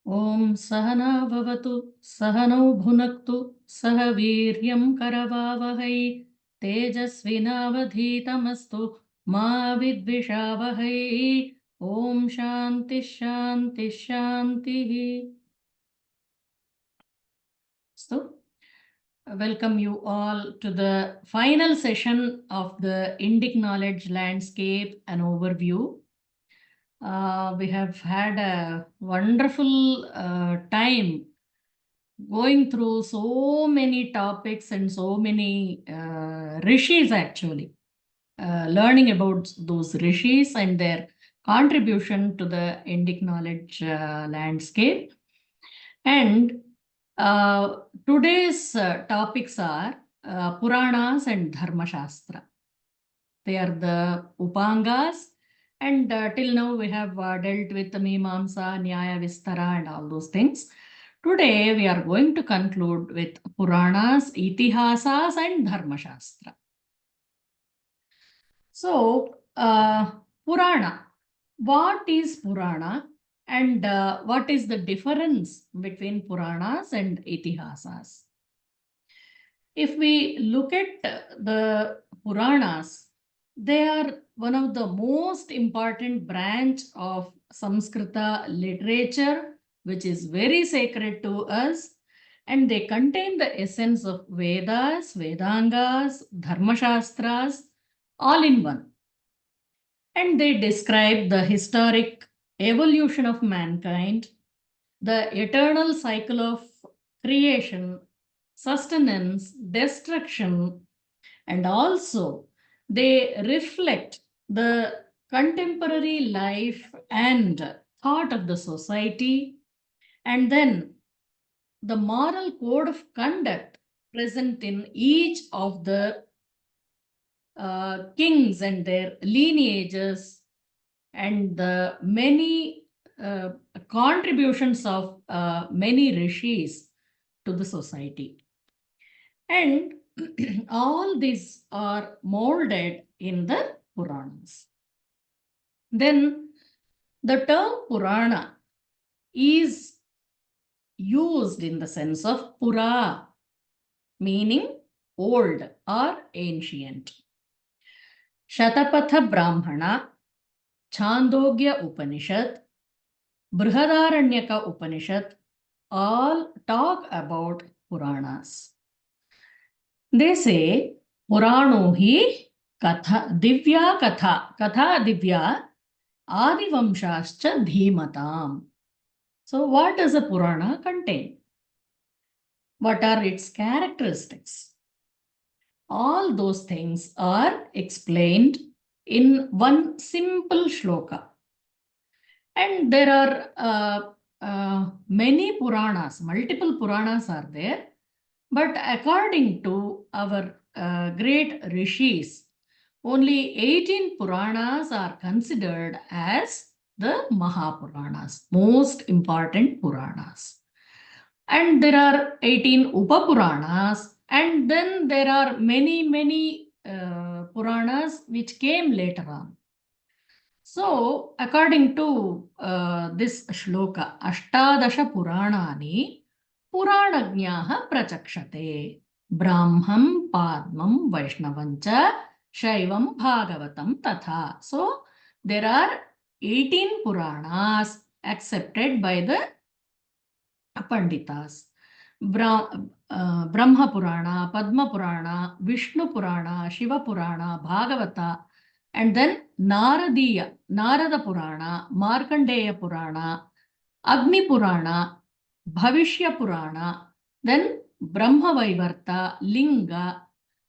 Om Sahana Bhavatu Sahanau Bhunaktu Sah Veeryam Karavavahai Tejasvinavadhitamastu Ma Vidvishavahai Om Shanti Shanti Shanti. So, welcome you all to the final session of the Indic Knowledge Landscape and Overview. We have had a wonderful time going through so many topics and so many rishis actually. Learning about those rishis and their contribution to the Indic knowledge landscape. And today's topics are Puranas and Dharmashastra. They are the Upangas. And till now we have dealt with the Mimamsa, Nyaya, Vistara and all those things. Today we are going to conclude with Puranas, ITIHASAS and Dharmashastra. So, Purana. What is Purana and what is the difference between Puranas and ITIHASAS? If we look at the Puranas, they are one of the most important branch of Samskrita literature, which is very sacred to us, and they contain the essence of Vedas, Vedangas, Dharmashastras, all in one. And they describe the historic evolution of mankind, the eternal cycle of creation, sustenance, destruction, and also they reflect the contemporary life and thought of the society, and then the moral code of conduct present in each of the kings and their lineages, and the many contributions of many rishis to the society. And all these are molded in the Puranas. Then the term Purana is used in the sense of Pura, meaning old or ancient. Shatapatha Brahmana, Chandogya Upanishad, Brihadaranyaka Upanishad all talk about Puranas. They say Purano hi Katha Divya Katha Katha Divya Adivamshascha Dhimatam. So what does a Purana contain? What are its characteristics? All those things are explained in one simple shloka. And there are many Puranas, multiple Puranas are there. But according to our great rishis, only 18 Puranas are considered as the Mahapuranas, most important Puranas. And there are 18 Upapuranas, and then there are many Puranas which came later on. So, according to this shloka, Ashtadasha Puranani Puranajnaha Prachakshate Brahmam Padmam Vaishnavancha Shaivam Bhagavatam Tatha. So, there are 18 Puranas accepted by the Panditas. Brahma Purana, Padma Purana, Vishnu Purana, Shiva Purana, Bhagavata, and then Naradiya, Narada Purana, Markandeya Purana, Agni Purana, Bhavishya Purana, then Brahma Vaivarta, Linga,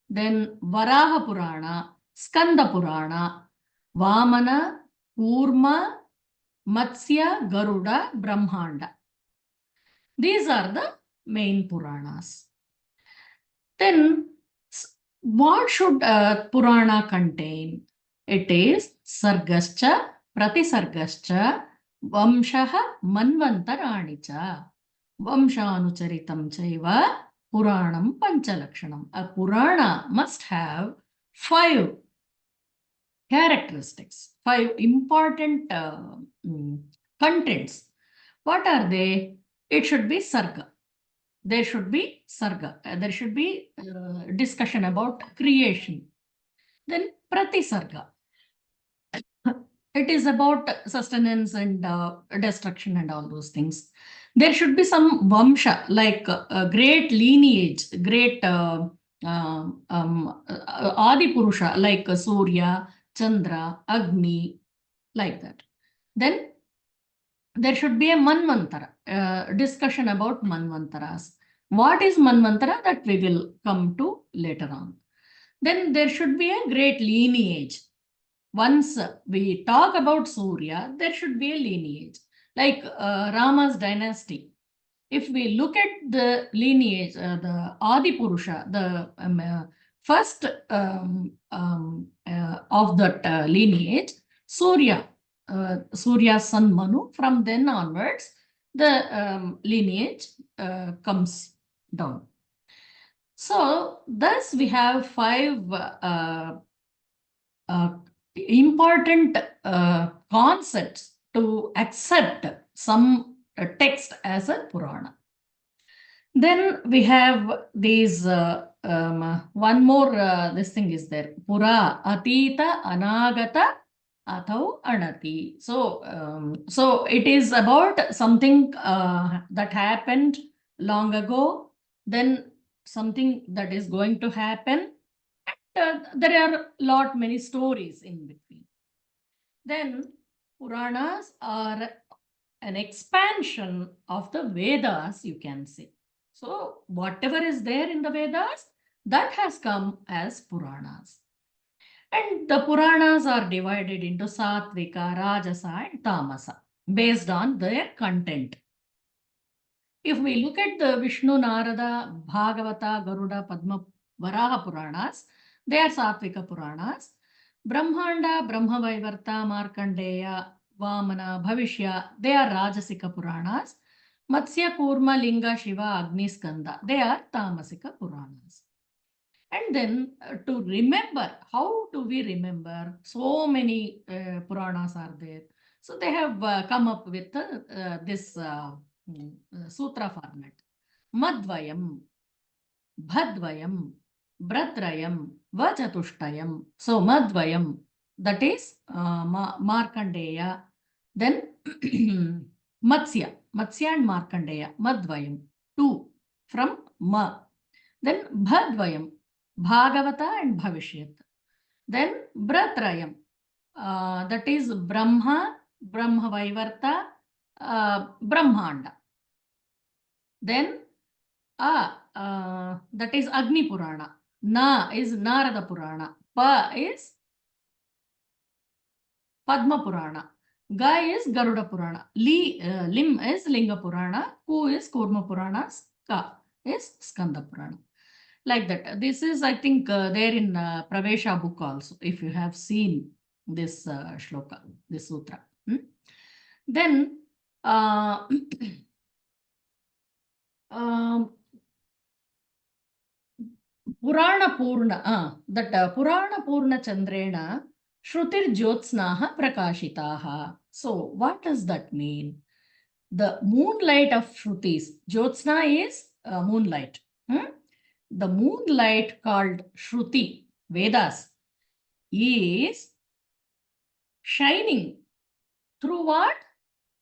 then Varaha Purana, Skanda Purana, Vamana, Kurma, Matsya, Garuda, Brahmanda. These are the main Puranas. Then, what should Purana contain? It is Sargascha, Pratisargascha, Vamshaha, Manvantaranicha, Vamshanucharitam Chaiva, Puranam Panchalakshanam. A Purana must have 5 characteristics, 5 important contents. What are they? It should be sarga. There should be sarga. There should be discussion about creation. Then pratisarga. It is about sustenance and destruction and all those things. There should be some vamsha, like a great lineage, great Adi Purusha, like Surya, Chandra, Agni, like that. Then there should be a Manvantara, discussion about Manvantaras. What is Manvantara? That we will come to later on. Then there should be a great lineage. Once we talk about Surya, there should be a lineage. Like Rama's dynasty. If we look at the lineage, the Adi Purusha, the first of that lineage, Surya, Surya's son Manu, from then onwards, the lineage comes down. So, thus we have 5 important concepts to accept some text as a Purana. Then we have these, one more, this thing is there, Pura, Atita, Anagata, Athau, Anati. So it is about something that happened long ago, then something that is going to happen. There are many stories in between. Then Puranas are an expansion of the Vedas, you can say. So whatever is there in the Vedas, that has come as Puranas. And the Puranas are divided into Satvika, Rajasa and Tamasa based on their content. If we look at the Vishnu, Narada, Bhagavata, Garuda, Padma, Varaha Puranas, they are Satvika Puranas. Brahmanda, Brahmavaivarta, Markandeya, Vamana, Bhavishya, they are Rajasika Puranas. Matsya, Kurma, Linga, Shiva, Agni, Skanda, they are Tamasika Puranas. And then to remember, how do we remember? So many Puranas are there. So they have come up with this sutra format. Madvayam, Bhadvayam, Bratrayam, Vachatushtayam. So Madvayam, that is Markandeya. Then Matsya and Markandeya, Madvayam, 2 from Ma. Then Bhadvayam, Bhagavata and Bhavishyat. Then Bratrayam, that is Brahma, Brahmavaivarta, Brahmanda. Then that is Agni Purana. Na is Narada Purana. Pa is Padma Purana. Ga is Garuda Purana. Lim is Linga Purana. Ku is Kurma Purana. Ska is Skanda Purana. Like that. This is, I think, there in Pravesha book also, if you have seen this shloka, this sutra. Then Purana Purna, that Purana Purna Chandrena Shrutir Jyotsnaha Prakashitaha. So what does that mean? The moonlight of Shrutis. Jyotsna is moonlight. The moonlight called Shruti, Vedas, is shining through what?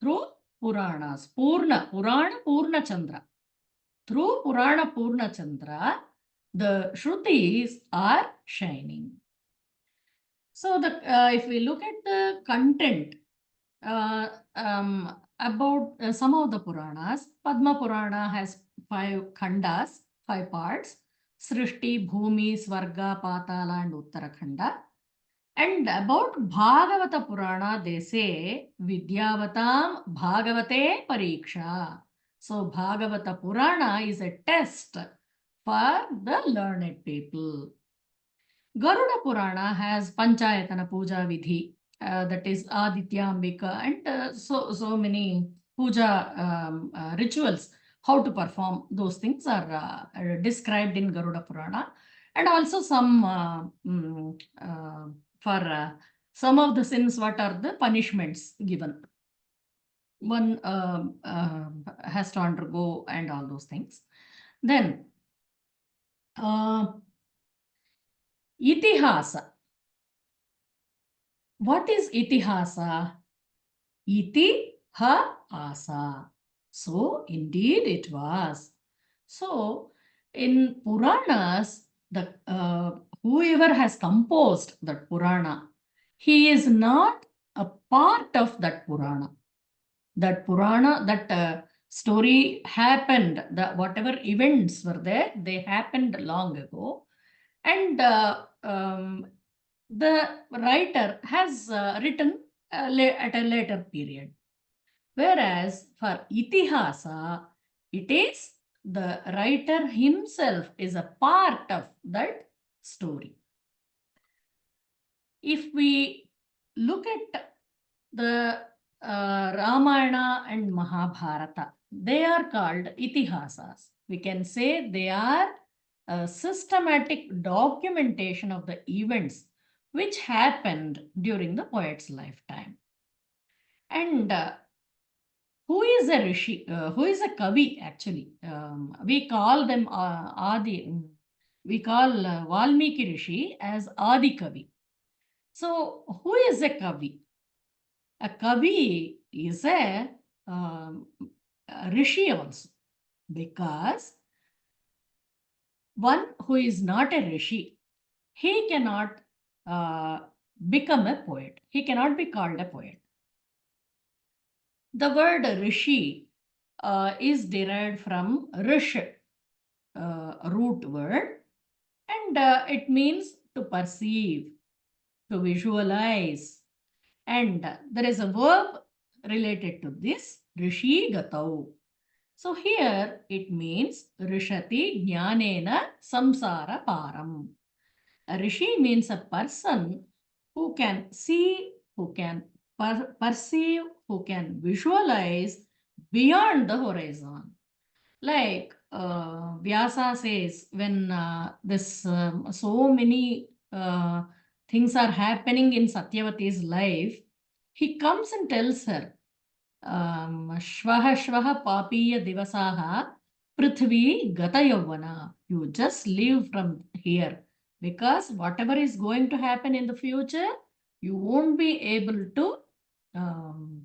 Through Puranas. Purana Purna Chandra. Through Purana Purna Chandra, the Shrutis are shining. So if we look at the content about some of the Puranas, Padma Purana has 5 khandas, 5 parts. Srishti, Bhumi, Swarga, Patala and Uttarakhanda. And about Bhagavata Purana, they say, Vidyavatam Bhagavate Pariksha. So Bhagavata Purana is a test for the learned people. Garuda Purana has Panchayatana Puja Vidhi, that is Aditya Ambika, and so many puja rituals, how to perform those things are described in Garuda Purana, and also some for some of the sins, what are the punishments given. one has to undergo and all those things. Then itihasa. What is itihasa? ITIHASA. So indeed it was. So in Puranas, the whoever has composed that Purana, he is not a part of that Purana. That Purana, that story happened, the whatever events were there, they happened long ago. And the writer has written at a later period. Whereas for Itihasa, it is the writer himself is a part of that story. If we look at the Ramayana and Mahabharata, they are called Itihasas. We can say they are a systematic documentation of the events which happened during the poet's lifetime. And who is a rishi? Who is a kavi actually? We call them Adi. We call Valmiki Rishi as Adi Kavi. So who is a kavi? A kavi is a rishi also, because one who is not a rishi, he cannot become a poet. He cannot be called a poet. The word rishi is derived from rish, root word, and it means to perceive, to visualize. And there is a verb related to this, rishi gatau. So here it means rishati jnanena samsara param. A rishi means a person who can see, who can perceive, who can visualize beyond the horizon. Like Vyasa says, when this so many things are happening in Satyavati's life, he comes and tells her, Shvaha Shvaha Papiya Divasaha Prithvi Gata Yavana. You just leave from here, because whatever is going to happen in the future, you won't be able to um,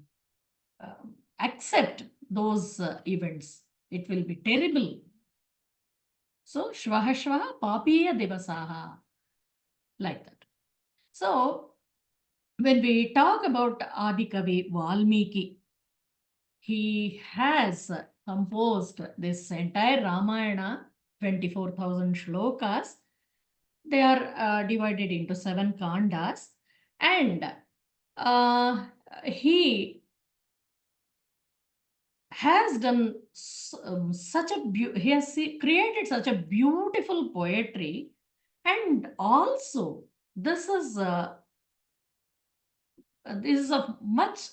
accept those events. It will be terrible. So, Shvaha Shvaha Papiya Divasaha. Like that. So, when we talk about Adikavi Valmiki, he has composed this entire Ramayana, 24,000 shlokas. They are divided into 7 kandas, and he has done he has created such a beautiful poetry, and also this is of much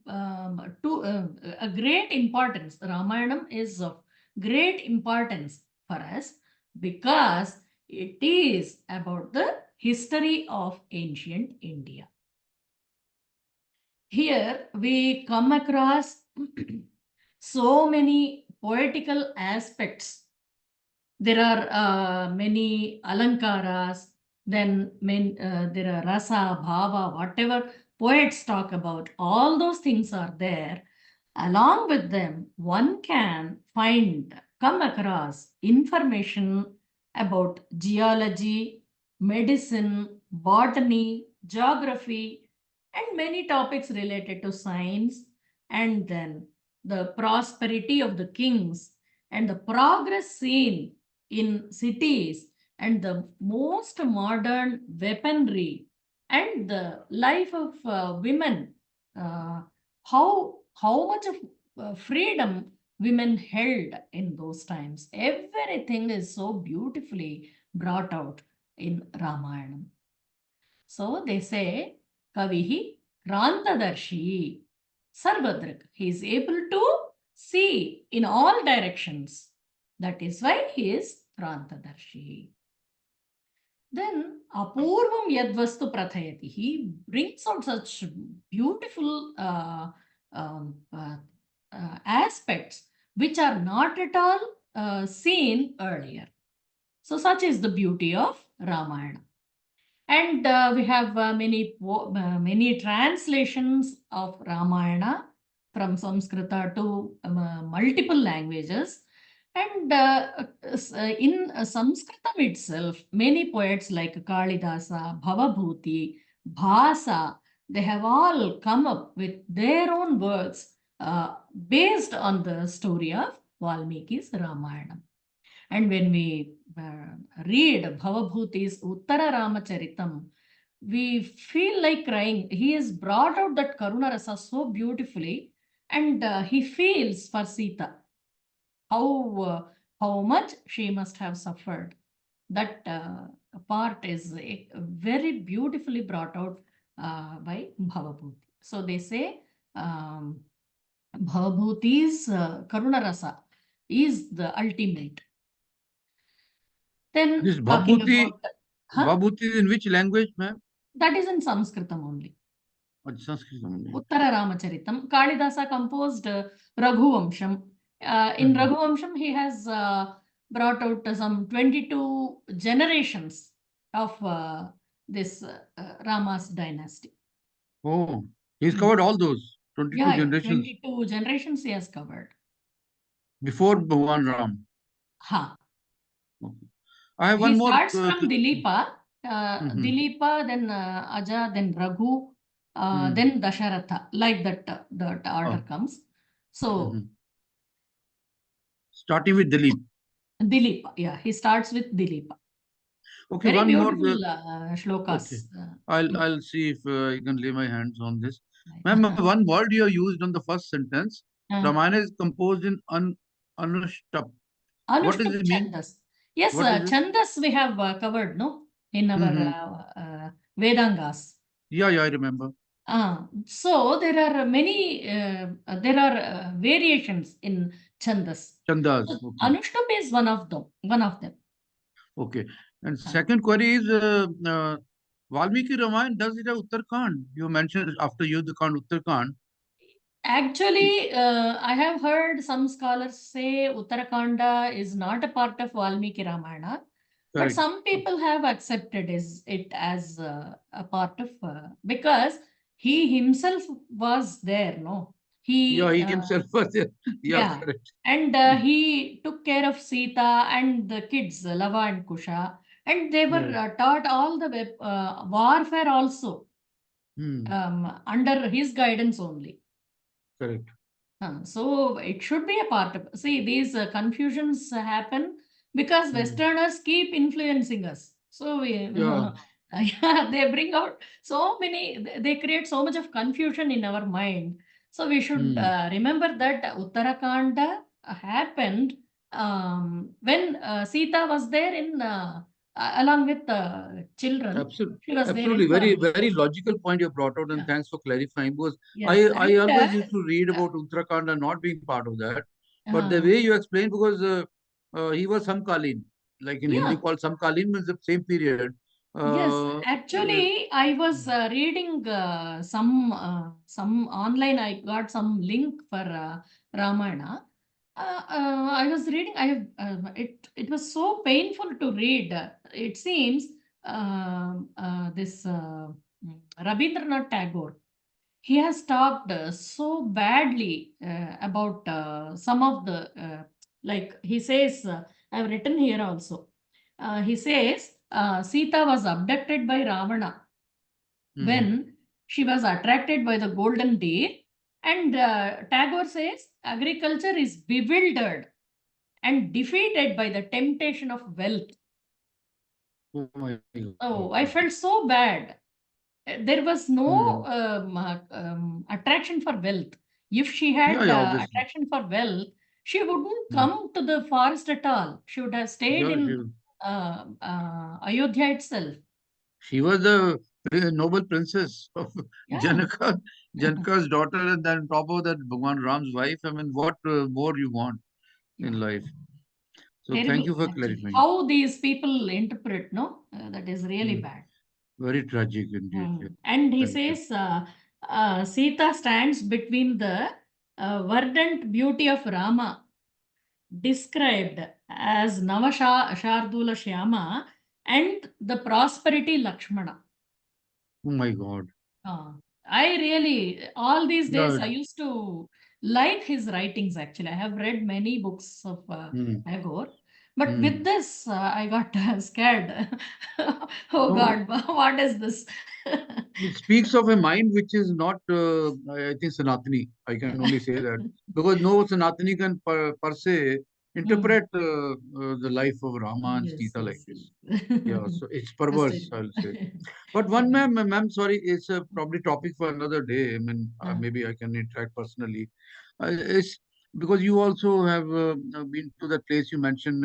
a great importance. Ramayana is of great importance for us, because it is about the history of ancient India. Here we come across so many poetical aspects. There are many alankaras, then there are rasa, bhava, whatever poets talk about, all those things are there. Along with them, one can come across information about geology, medicine, botany, geography, and many topics related to science, and then the prosperity of the kings and the progress seen in cities, and the most modern weaponry, and the life of women, how much of freedom women held in those times. Everything is so beautifully brought out in Ramayana. So they say Kavihi Krantadarshi Sarvadrik. He is able to see in all directions. That is why he is Krantadarshi. Then Apurvam Yadvastu Prathayati. He brings out such beautiful aspects which are not at all seen earlier. So such is the beauty of Ramayana. And we have many translations of Ramayana from Sanskrita to multiple languages. And in Sanskritam itself, many poets like Kalidasa, Bhavabhuti, Bhasa, they have all come up with their own works based on the story of Valmiki's Ramayana. And when we read Bhavabhuti's Uttara Ramacharitam, we feel like crying. He has brought out that Karuna Rasa so beautifully, and he feels for Sita how much she must have suffered. That part is very beautifully brought out by Bhavabhuti. So they say Bhavabhuti's Karuna Rasa is the ultimate. Then This talking Bhabhuti, about, huh? Bhabhuti is in which language, ma'am? That is in Sanskritam only. Sanskrit only. Uttara Ramacharitam. Kalidasa composed Raghuvamsham. In Raghuvamsham, he has brought out some 22 generations of this Rama's dynasty. Oh, he's covered all those 22 Yeah, generations 22 generations he has covered. before Bhagwan Ram. Ha. Okay. I have He one more. starts from Dilipa, Mhm. Dilipa, then Aja, then Raghu, then Dasharatha. Like that, that order comes. So Starting with Dilip. Dilipa, yeah, he starts with Dilipa. Okay, Very one more. beautiful Okay, shlokas. I'll see if I can lay my hands on this. Right. Ma'am, one word you have used on the first sentence. Ramayana is composed in Anushtup. What does Anushtup it mean? Chandas. Yes, What is it? Chandas we have covered, no, in our Vedangas. Yeah, I remember. So there are many, there are variations in Chandas. Chandas. So Okay. Anushtup is one of them. One of them. Okay. And second query is Valmiki Ramayana, does it have Uttarakhand? You mentioned after Yuddhakand, Uttarakhand. Actually, I have heard some scholars say Uttarakhanda is not a part of Valmiki Ramayana, but Correct. some people have accepted it as a part of because he himself was there, no? Yeah, He he himself was there. Yeah, yeah, correct. and he took care of Sita and the kids, Lava and Kusha, and they were Yeah. taught all the warfare also under his guidance only. Correct. So it should be a part of. See, these confusions happen because Westerners keep influencing us. So we, Yeah. yeah, they bring out so many. They create so much of confusion in our mind. So we should remember that Uttarakhand happened when Sita was there in along with children. Absolutely. She was there Absolutely. in Very, Valmiki. very logical point you brought out, and Yeah. thanks for clarifying. Because Yes, I and always used to read about Uttarakhand and not being part of that. But the uh, way you explained, because he was Samkalin, like in Hindi yeah. called Samkalin, means the same period. Yes, Uh, actually, I was reading some online. I got some link for Ramayana. I was reading. I have it. It was so painful to read. It seems this Rabindranath Tagore. He has talked so badly about some of the like he says. I've written here also. He says Sita was abducted by Ravana when she was attracted by the golden deer, and Tagore says agriculture is bewildered and defeated by the temptation of wealth. oh my God. Oh, I felt so bad. There was no attraction for wealth. If she Yeah, had yeah, obviously. attraction for wealth, she wouldn't come to the forest at all. She would have stayed Yeah, in Ayodhya itself. she was the noble princess of Yeah. Janaka, Janaka's daughter, and then top of that, Bhagwan Ram's wife. I mean, what more you want Yeah. in life? So thank Terrible, you for actually. clarifying. How these people interpret, no? That is really Mm, bad. very tragic indeed. Yeah. And he Thank you. says Sita stands between the verdant beauty of Rama described as Shardula Shyama and the prosperity Lakshmana. Oh my God. I really, all these days, Yeah. I used to like his writings actually. I have read many books of Tagore, but with this, I got scared. Oh No, God, what is this? it speaks of a mind which is not, I think, Sanatani. I can only say that. Because no Sanatani can per se Hmm. interpret the life of Rama and Yes, Sita like yes, this. yes. Yeah, so it's Just perverse, it. I'll say. But one, Yeah. ma'am, sorry, it's a probably topic for another day. I mean, Uh, maybe I can interact personally. It's because you also have been to that place you mentioned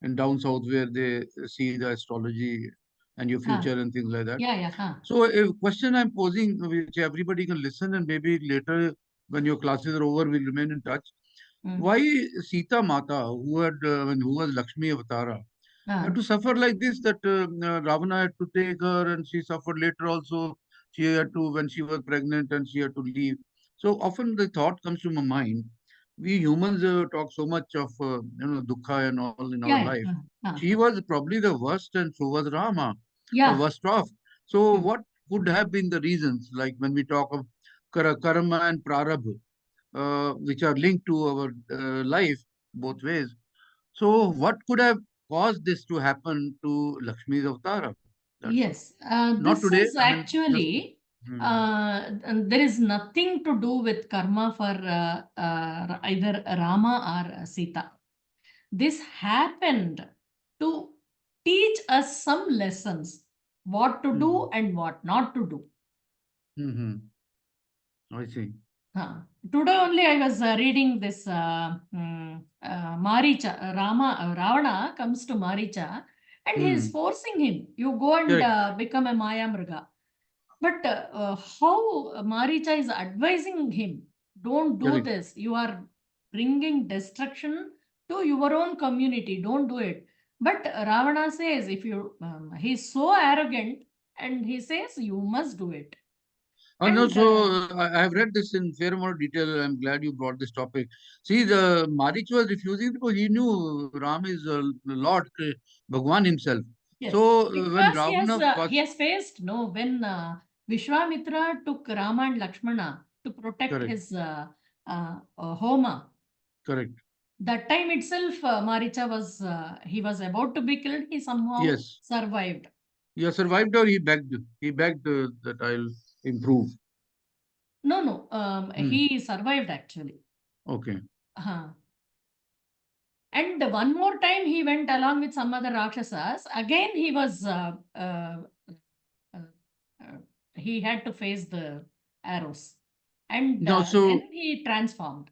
in down south where they see the astrology and your uh, future and things like that. yeah, yeah. So a question I'm posing, which everybody can listen, and maybe later when your classes are over, we'll remain in touch. Mm, Why Sita Mata, who was Lakshmi Avatara, uh, had to suffer like this? That Ravana had to take her, and she suffered later also. She had to when she was pregnant, and she had to leave. So often the thought comes to my mind. We humans talk so much of dukkha and all in our yeah, life. yeah. She was probably the worst, and so was Rama, or Yeah. worst off. So Mm. what could have been the reasons? Like when we talk of karma and prarabdha, which are linked to our life both ways. So, what could have caused this to happen to Lakshmi's avatara? That's all. Yes, Not this today. is I mean, just. actually, Hmm, and there is nothing to do with karma for either Rama or Sita. This happened to teach us some lessons, what to hmm, do and what not to do. hmm. I see. Huh. Today only I was reading this Maricha, Ravana comes to Maricha and he is Hmm. forcing him, you go and Correct. become a Maya Mriga. But how Maricha is advising him, don't do Correct. this. You are bringing destruction to your own community. Don't do it. But Ravana says, if you, he's so arrogant and he says, you must do it. And And also, I have read this in fair amount of detail. I'm glad you brought this topic. See, the Marich was refusing because he knew Ram is Lord, Bhagwan himself. yes, So, when because Ravana he first. has faced no when Vishwamitra took Rama and Lakshmana to protect Correct. his Homa. Correct. That time itself, Maricha was he was about to be killed. He somehow Yes. survived. You survived or he begged? He begged that I'll improve. No, no, Hmm. he survived actually. Okay. Uh-huh. And one more time he went along with some other Rakshasas. Again, he was uh, uh, he had to face the arrows, and No, then so he transformed.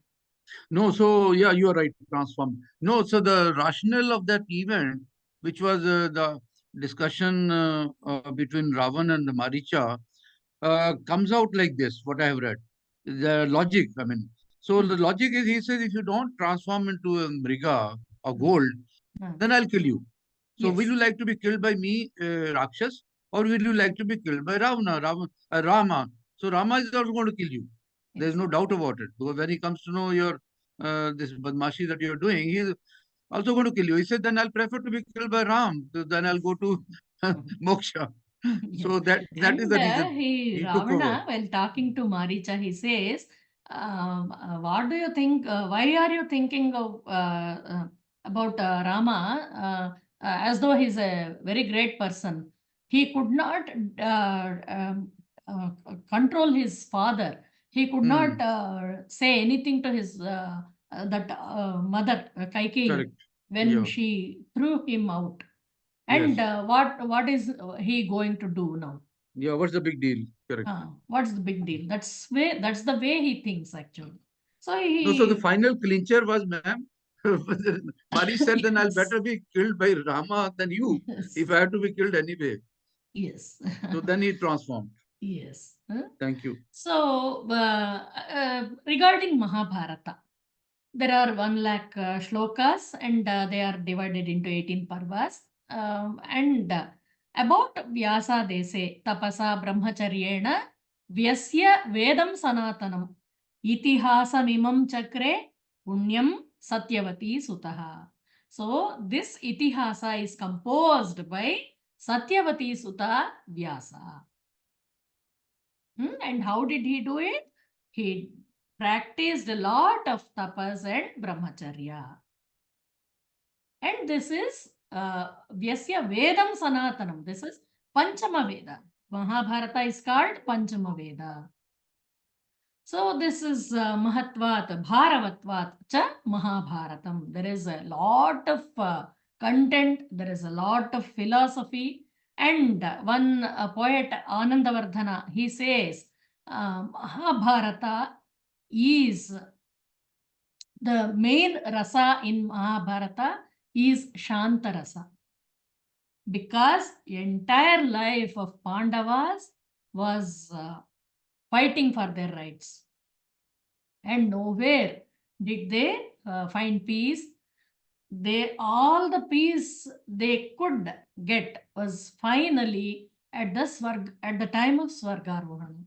no, so yeah, you are right. Transformed. No, so the rationale of that event, which was the discussion between Ravan and the Maricha, comes out like this. What I have read, the logic. I mean, so Hmm. the logic is he says if you don't transform into a mriga or Hmm. gold, Hmm. then I'll kill you. So will Yes, you like to be killed by me, Rakshas, or will you like to be killed by Rama? So Rama is also going to kill you. There is yes, no doubt about it. Because when he comes to know your this badmashi that you're doing, he is also going to kill you. He said, then I'll prefer to be killed by Ram. Then I'll go to hmm. moksha. Yes. So that is And the reason he he took over. Ravana, while talking to Maricha, he says, "What do you think? Why are you thinking of about Rama as though he's a very great person? He could not control his father. He could not Hmm. say anything to his that mother Kaikeyi Correct. when Yeah. she threw him out." And Yes. what is he going to do now? Yeah. What's the big deal? Correct. What's the big deal? That's the way he thinks actually. So No, so the he final clincher was, ma'am, Mari said, then I'll yes, better be killed by Rama than you if yes, I have to be killed anyway. yes, So then he transformed. yes. Huh? Thank you. So regarding Mahabharata, there are 1 lakh shlokas and they are divided into 18 parvas. And about Vyasa Dese, Tapasa Brahmacharyena, Vyasya Vedam Sanatanam. Itihasamimam chakre punyam Satyavati sutaha. So this Itihasa is composed by Satyavati Sutta Vyasa. And how did he do it? He practiced a lot of tapas and brahmacharya. And this is Vyasya Vedam Sanatanam. This is Panchama Veda. Mahabharata is called Panchama Veda. So this is Mahatvat, Bharavatvat cha Mahabharatam. There is a lot of content, there is a lot of philosophy. And one poet, Anandavardhana, he says, Mahabharata is the main rasa in Mahabharata is Shanta rasa. Because entire life of Pandavas was fighting for their rights. And nowhere did they find peace. All the peace they could get was finally at the time of Swargarohana,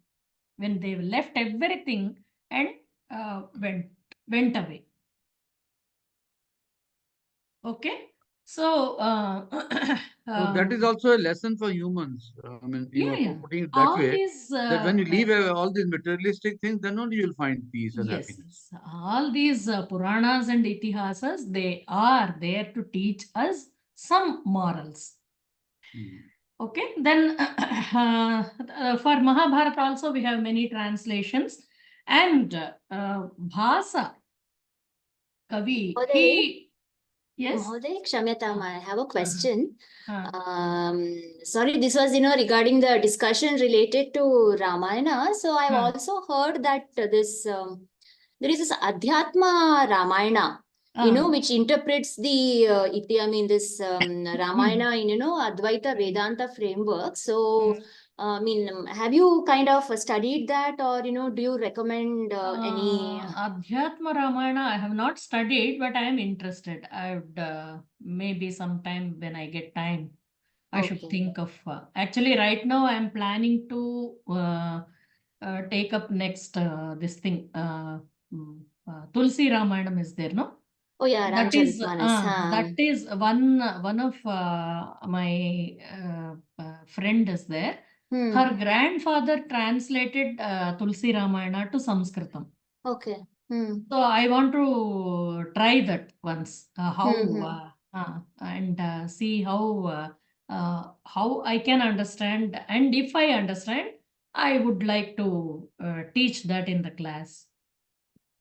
when they left everything and went away. Okay, so So that is also a lesson for humans. I mean, you are putting it that all way, these that when you leave all these materialistic things, then only you will find peace and happiness. yes, all these Puranas and Itihasas, they are there to teach us some morals. Okay, then for Mahabharata also we have many translations, and Bhasa Kavi, he yes. Mahoday, Kshamyatam, I have a question. Uh, Sorry, this was, regarding the discussion related to Ramayana. So I've also heard that there is this Adhyatma Ramayana, which interprets the this Ramayana in, Advaita Vedanta framework. So, have you kind of studied that, or, do you recommend any? Adhyatma Ramayana, I have not studied, but I am interested. I would maybe sometime when I get time, I should think of. Actually, right now I am planning to take up next this thing. Tulsi Ramayanam is there, no? Oh yeah, That is one of my friend is there. Her grandfather translated Tulsi Ramayana to Sanskritam. Okay. So I want to try that once. And see how I can understand, and if I understand, I would like to teach that in the class.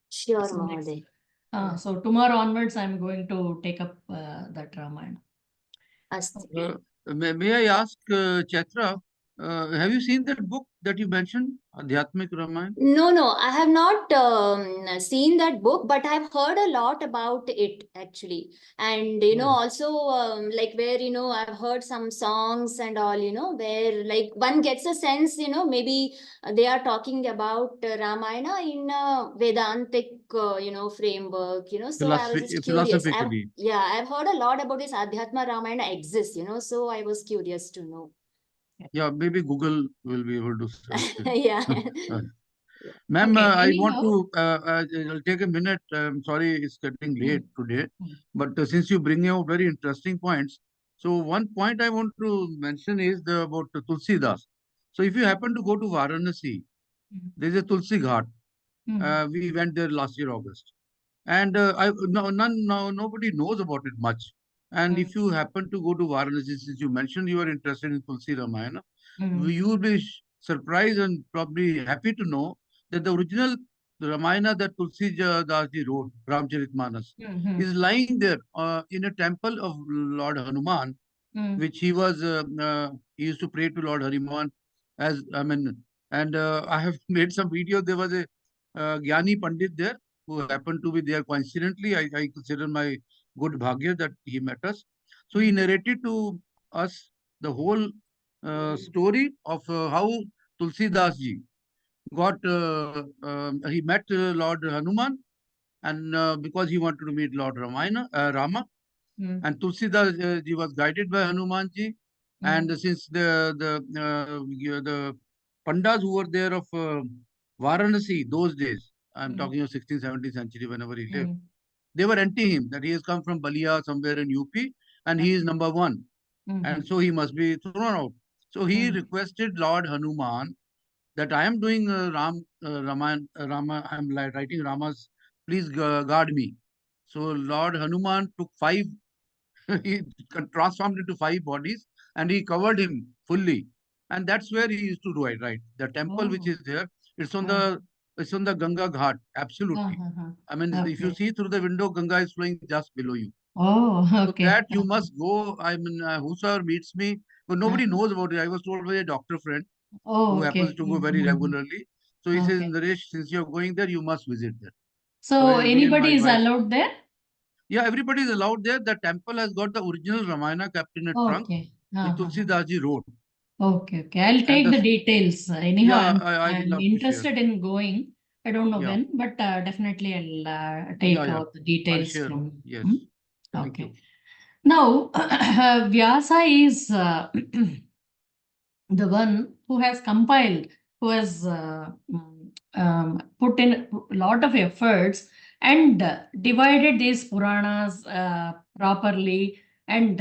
Sure, So Mahoday. so tomorrow onwards, I'm going to take up that Ramayana. May I ask, Chaitra, have you seen that book that you mentioned, Adhyatmik Ramayana? No, I have not seen that book, but I've heard a lot about it actually. And, also like where, I've heard some songs and all, where like one gets a sense, maybe they are talking about Ramayana in a Vedantic, framework, so I was just curious. I've heard a lot about this Adhyatma Ramayana exists, so I was curious to know. Yeah, maybe Google will be able to search it. Yeah. Ma'am, I want to, I'll take a minute. I'm sorry it's getting late today, but since you bring out very interesting points, so one point I want to mention is about Tulsi Das. So if you happen to go to Varanasi, there's a Tulsi Ghat. We went there last year, August. And nobody knows about it much. And if you happen to go to Varanasi, since you mentioned you are interested in Tulsi Ramayana, you will be surprised and probably happy to know that the original Ramayana that Tulsi Das ji wrote, Ramcharitmanas, is lying there in a temple of Lord Hanuman, which he used to pray to Lord Hanuman and I have made some video. There was a Gyani Pandit there who happened to be there coincidentally. I consider my good bhagya that he met us. So he narrated to us the whole story of how Tulsidas ji he met Lord Hanuman, and because he wanted to meet Lord Rama, and Tulsidas ji was guided by Hanuman ji, and since the Pandas who were there of Varanasi those days, I'm Mm. talking of 16th, 17th century, whenever he lived. Mm. They were anti him, that he has come from Balia, somewhere in UP, and he is number one. Mhm. And so he must be thrown out. So he Mm. requested Lord Hanuman that I am doing I'm writing Ramas, please guard me. So Lord Hanuman took five, he transformed into five bodies and he covered him fully. And that's where he used to do it, right? The temple which Oh. is there, it's on Uh, it's on the Ganga Ghat, absolutely. uh-huh. I mean, if you Okay. see through the window, Ganga is flowing just below you. Oh, So okay. that you must go. I mean, whosoever meets me, but nobody knows about it. I was told by a doctor friend Oh, who happens okay. to go very Mhm. regularly. So he says, Okay. Naresh, since you're going there, you must visit there. So Me and my anybody is wife. allowed there? Yeah, everybody is allowed there. The temple has got the original Ramayana kept in a trunk, Okay. which Uh-huh. Tulsidas ji wrote. Okay, okay. I'll And take the details. Anyhow, yeah, I will I'm love to share. interested in going. I don't know Yeah, when, but definitely I'll take yeah. out the I'll details share. from. Yes. Thank Okay. you. Now, Vyasa is the one who has compiled, who has put in a lot of efforts and divided these Puranas properly, and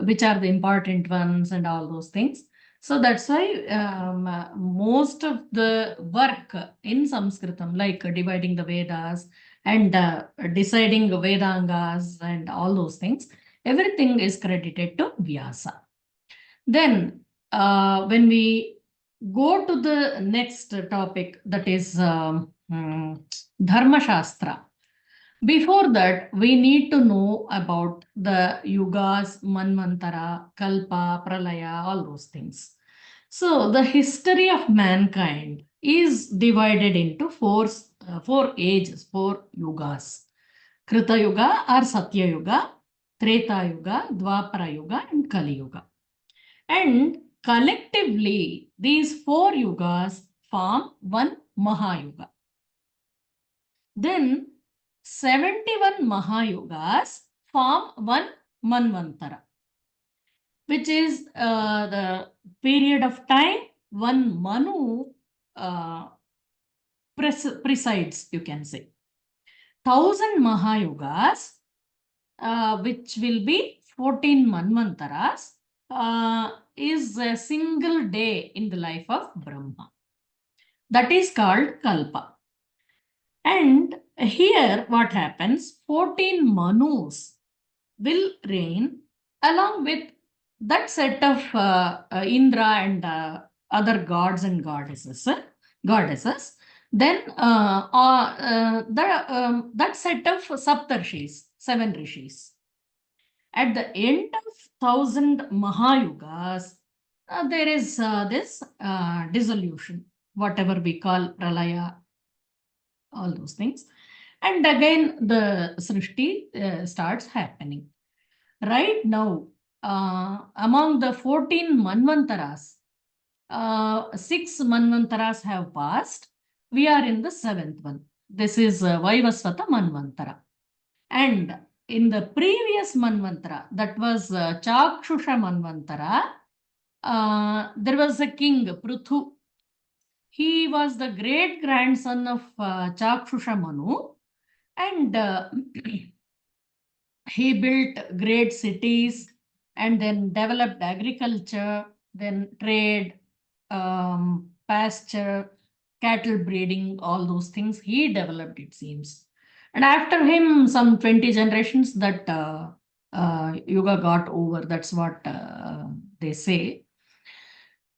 which are the important ones and all those things. So that's why most of the work in Sanskritam, like dividing the Vedas and deciding Vedangas and all those things, everything is credited to Vyasa. Then, when we go to the next topic, that is Dharma Shastra. Before that, we need to know about the yugas, Manvantara, Kalpa, Pralaya, all those things. So, the history of mankind is divided into four ages, four yugas. Krita Yuga or Satya Yuga, Treta Yuga, Dwapara Yuga, and Kali Yuga. And collectively, these four yugas form one Mahayuga. Then 71 Mahayugas form one Manvantara, which is the period of time one Manu presides, you can say. 1,000 Mahayugas, which will be 14 Manvantaras, is a single day in the life of Brahma. That is called Kalpa. And here what happens, 14 Manus will reign along with that set of Indra and other gods and goddesses. Then that set of Saptarshis, 7 rishis. At the end of 1,000 Mahayugas, there is this dissolution, whatever we call Pralaya, all those things. And again, the Srishti starts happening. Right now, among the 14 Manvantaras, 6 Manvantaras have passed. We are in the 7th one. This is Vaivasvata Manvantara. And in the previous Manvantara, that was Chakshusha Manvantara, there was a king, Pruthu. He was the great grandson of Chakshusha Manu, and he built great cities and then developed agriculture, then trade, pasture, cattle breeding, all those things he developed, it seems. And after him, some 20 generations, that Yuga got over. That's what they say.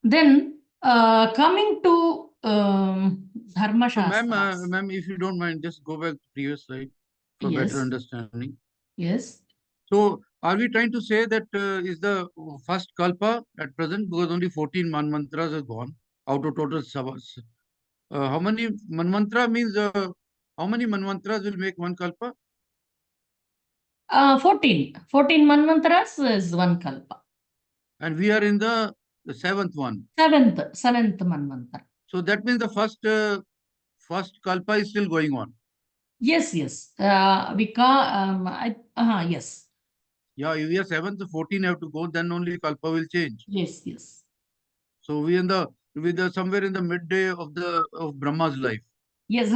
Then coming to Dharma So, Shastras. ma'am, if you don't mind, just go back to previous slide for better Yes, understanding. yes. So, are we trying to say that is the first kalpa at present, because only 14 manvantras are gone out of total savas? How many manvantra means? How many manvantras will make one kalpa? 14. 14 Manvantaras is one Kalpa. And we are in the seventh one. Seventh Manvantara. So that means the first kalpa is still going on. Yes, yes. Yes. Yeah, if we are 7th, 14 have to go, then only kalpa will change. Yes, yes. So we somewhere in the midday of Brahma's life. Yes.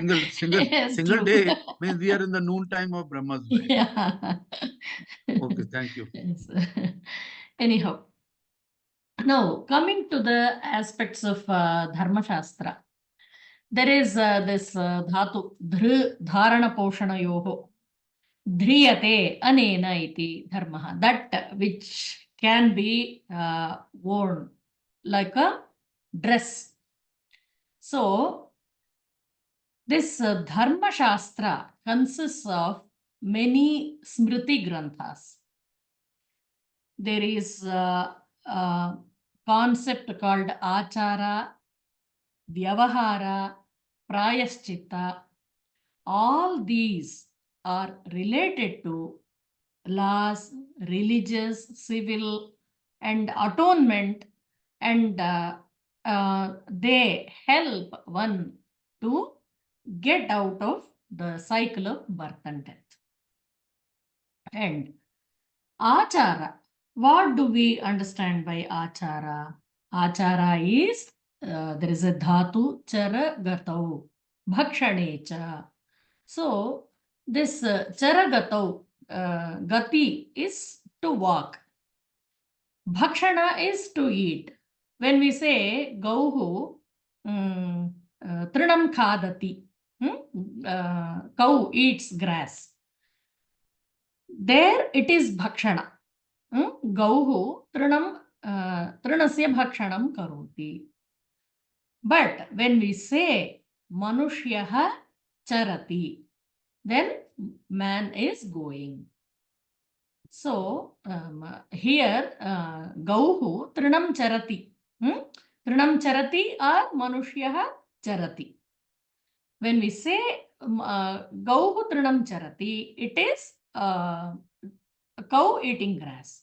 Yes, single true. day means we are in the noon time of Brahma's life. Yeah. Okay, thank you. Yes. Anyhow, now coming to the aspects of Dharmashastra, there is this dhatu, dharana poshanayoho, dhriyate anena iti dharmaha, that which can be worn like a dress. So, this Dharma Shastra consists of many Smriti Granthas. There is a concept called Achara, Vyavahara, Prayaschitta. All these are related to laws, religious, civil, and atonement, and they help one to get out of the cycle of birth and death. And achara, what do we understand by achara? Achara is there is a dhatu chara gatau bhakshanecha. So this chara gatau gati is to walk. Bhakshana is to eat. When we say gauhu trinam khadati, cow eats grass. There it is bhakshana. Gauhu trinam trinasya bhakshanam karoti. But when we say manushyaha charati, then man is going. So here gauhu trinam charati. Trinam charati or manushyaha charati. When we say gauhu trinam charati, it is a cow eating grass.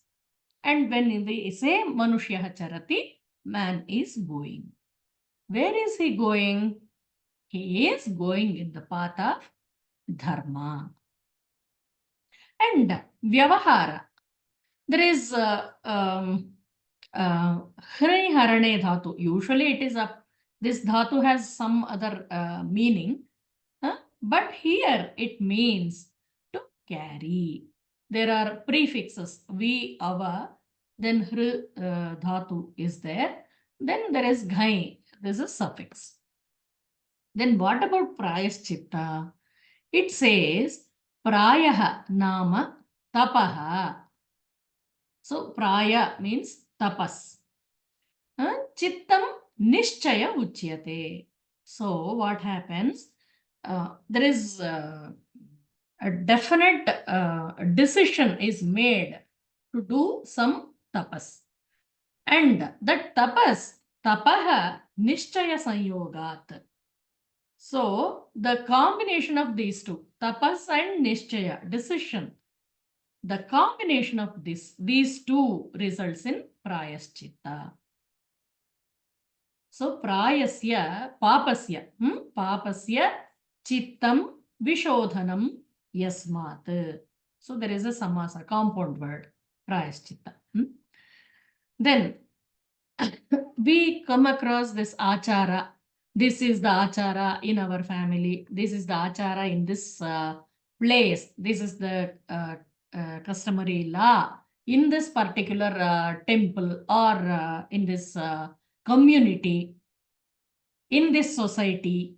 And when we say manushyaha charati, man is going. Where is he going? He is going in the path of dharma. And vyavahara. There is Hri Harane dhatu. Usually it is this dhatu has some other meaning. But here it means to carry. There are prefixes vi, ava, then Hri dhatu is there. Then there is ghai. This is suffix. Then what about prayaschitta? It says prayaha nama tapaha. So praya means tapas. Chittam nishchaya uchyate. So what happens? There is a definite decision is made to do some tapas. And that tapas, tapaha nishchaya sanyogat. So the combination of these two, tapas and nishchaya, decision, the combination of these two results in prayaschitta. So prayasya, papasya chittam vishodhanam yasmat. So there is a samasa, compound word, prayaschitta. Then we come across this achara. This is the achara in our family. This is the achara in this place. This is the customary law in this particular temple or in this community, in this society.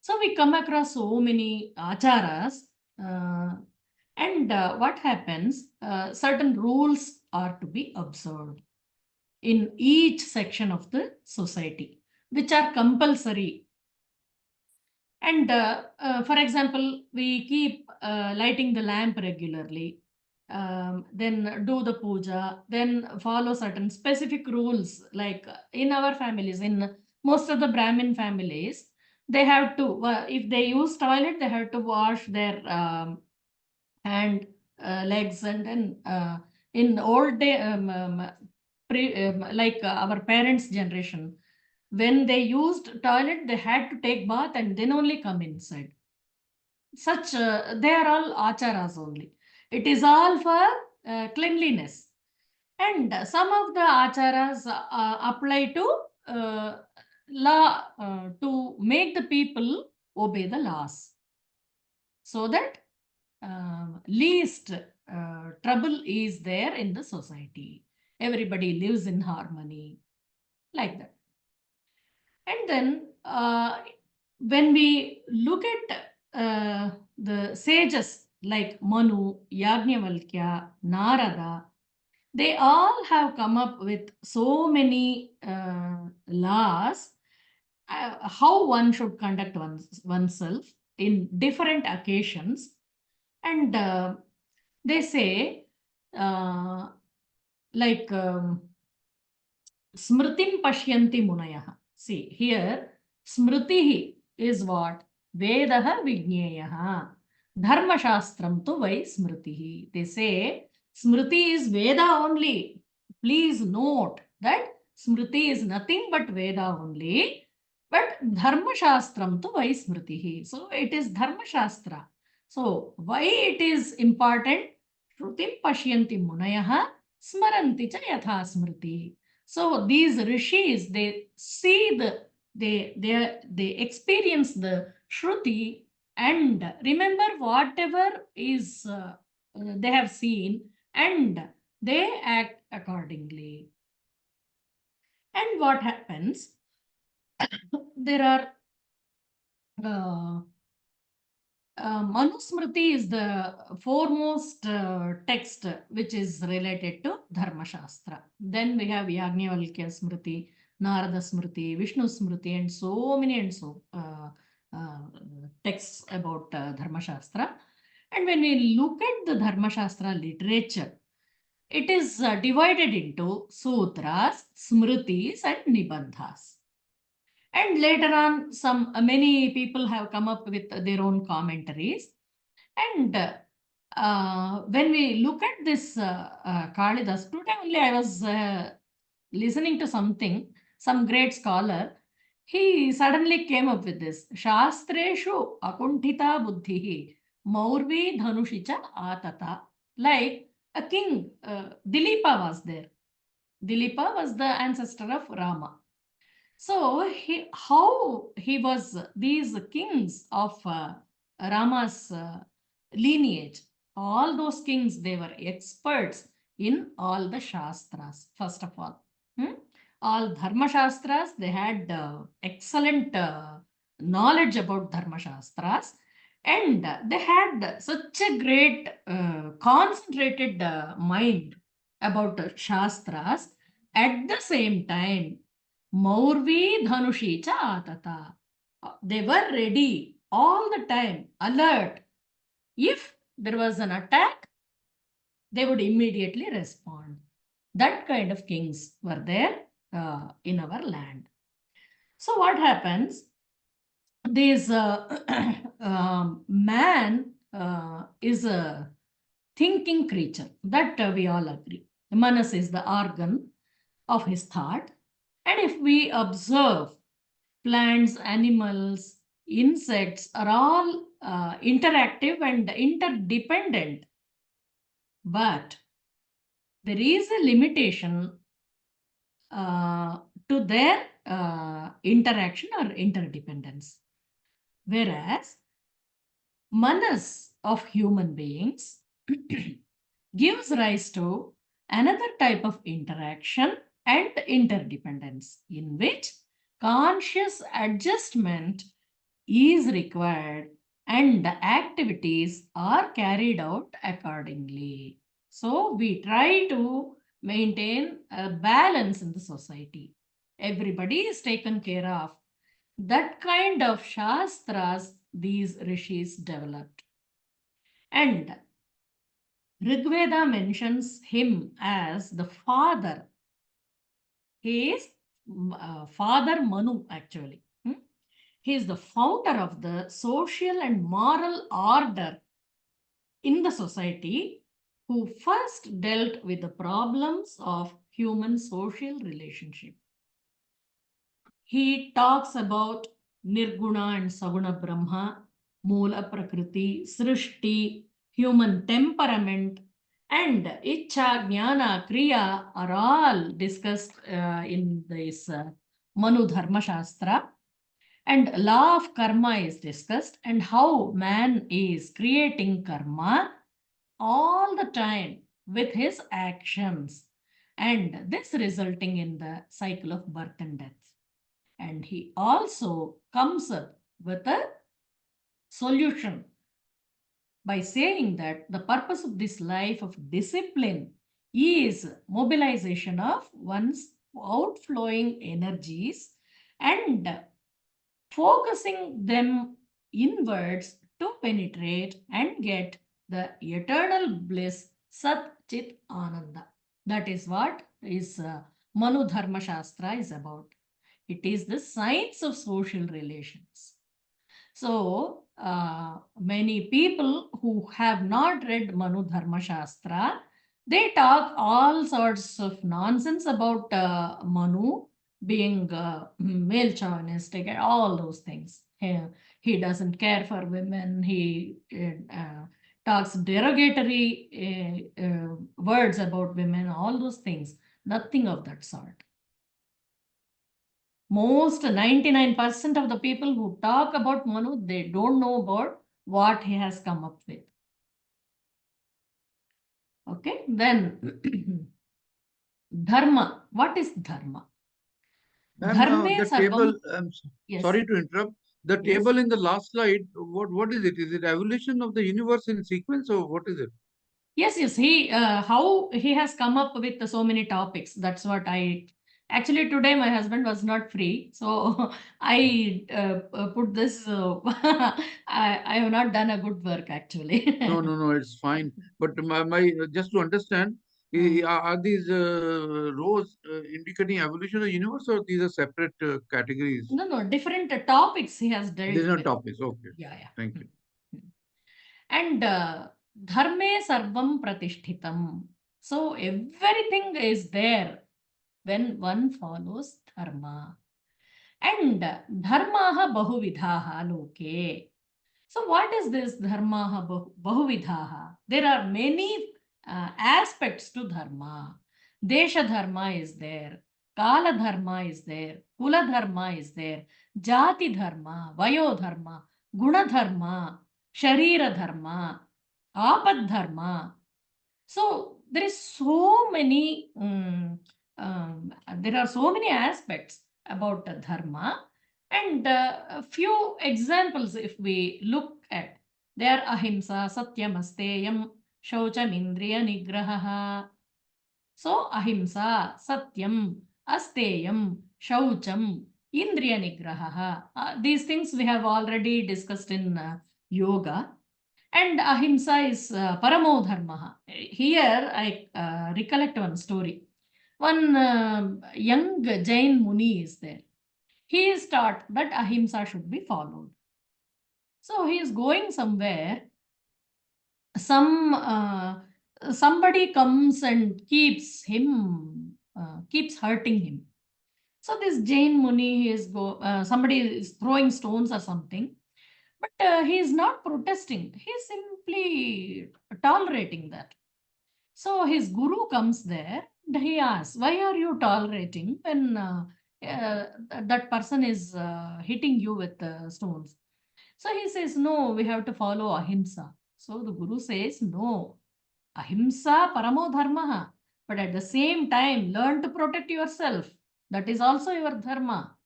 So we come across so many acharas and what happens, certain rules are to be observed in each section of the society, which are compulsory. And for example, we keep lighting the lamp regularly, then do the puja, then follow certain specific rules. Like in our families, in most of the Brahmin families, they have to, if they use toilet, they have to wash their hand, legs, and then in old day, like our parents' generation, when they used toilet, they had to take bath and then only come inside. Such, they are all acharas only. It is all for cleanliness. And some of the acharas apply to law to make the people obey the laws, so that least trouble is there in the society. Everybody lives in harmony, like that. And then when we look at the sages like Manu, Yajnavalkya, Narada, they all have come up with so many laws, how one should conduct oneself in different occasions. And they say, like, Smritim Pashyanti Munayah. See, here, Smritihi is what? Vedaha Vigneyaha. Dharmashastram tu vai Smritihi. They say, Smriti is Veda only. Please note that Smriti is nothing but Veda only. But Dharmashastram tu vai Smritihi. So, it is Dharmashastra. So, why it is important? Shrutim Pashyanti Munayah Smaranti cha Yatha Smriti. So these rishis, they see they experience the Shruti and remember whatever is they have seen, and they act accordingly. And what happens? There are Manusmriti is the foremost text which is related to Dharma Shastra. Then we have Yajnavalkya Smriti, Narada Smriti, Vishnu Smriti, and so many texts about Dharma Shastra. And when we look at the Dharma Shastra literature, it is divided into sutras, smritis, and nibandhas. And later on, many people have come up with their own commentaries. And when we look at this Kalidas, today only I was listening to some great scholar. He suddenly came up with this. Shastreshu akuntita buddhihi maurvi dhanushicha atata. Like a king, Dilipa was there. Dilipa was the ancestor of Rama. So how he was these kings of Rama's lineage, all those kings, they were experts in all the Shastras, first of all. All Dharma Shastras, they had excellent knowledge about Dharma Shastras, and they had such a great concentrated mind about Shastras. At the same time, Maurvi Dhanushi cha atata. They were ready all the time, alert. If there was an attack, they would immediately respond. That kind of kings were there in our land. So what happens? This man is a thinking creature. That we all agree. Manas is the organ of his thought. And if we observe, plants, animals, insects are all interactive and interdependent. But there is a limitation to their interaction or interdependence. Whereas manas of human beings gives rise to another type of interaction and interdependence, in which conscious adjustment is required and the activities are carried out accordingly. So we try to maintain a balance in the society. Everybody is taken care of. That kind of Shastras these rishis developed. And Rigveda mentions him as the father. He is Father Manu, actually. He is the founder of the social and moral order in the society, who first dealt with the problems of human social relationship. He talks about Nirguna and Saguna Brahma, Moola Prakriti, Srishti, human temperament, and Ichcha, Jnana, Kriya are all discussed in this Manu Dharma Shastra. And law of karma is discussed and how man is creating karma all the time with his actions, and this resulting in the cycle of birth and death. And he also comes up with a solution by saying that the purpose of this life of discipline is mobilization of one's outflowing energies and focusing them inwards to penetrate and get the eternal bliss Sat Chit Ananda. That is what is Manu Dharma Shastra is about. It is the science of social relations. So, many people who have not read Manu Dharma Shastra, they talk all sorts of nonsense about Manu being male chauvinistic and all those things. He doesn't care for women. He talks derogatory words about women, all those things. Nothing of that sort. Most 99% of the people who talk about Manu, they don't know about what he has come up with. Okay, then Dharma. What is Dharma? Ma'am, the table, Yes. sorry to interrupt. The Yes. table in the last slide, what is it? Is it evolution of the universe in sequence, or what is it? Yes, yes. He how he has come up with so many topics. That's what I actually today my husband was not free, so I put this. I have not done a good work actually. No, it's fine. But my just to understand, are these rows indicating evolution of the universe, or these are separate categories? No, different topics he has dealt These are with. topics. Okay. Yeah. Thank you. And dharme sarvam pratishtitam. So everything is there when one follows dharma. And dharmaha bahuvidhaha loke. So what is this dharmaha bahuvidhaha? There are many aspects to dharma. Desha dharma is there. Kala dharma is there. Kula dharma is there. Jati dharma, vayo dharma, guna dharma, sharira dharma, apad dharma. So there is so many there are so many aspects about dharma, and a few examples if we look at, they are ahimsa, satyam, asteyam, shaucham, indriya nigraha. So ahimsa, satyam, asteyam, shaucham, indriya nigraha. These things we have already discussed in yoga. And ahimsa is paramo dharma. Here I recollect one story. One young Jain Muni is there. He is taught that ahimsa should be followed. So he is going somewhere. Somebody comes and keeps hurting him. So this Jain Muni, somebody is throwing stones or something. But he is not protesting. He is simply tolerating that. So his guru comes there and he asks, why are you tolerating when that person is hitting you with stones? So he says, no, we have to follow ahimsa. So the guru says, no, ahimsa paramo dharma. But at the same time, learn to protect yourself. That is also your dharma.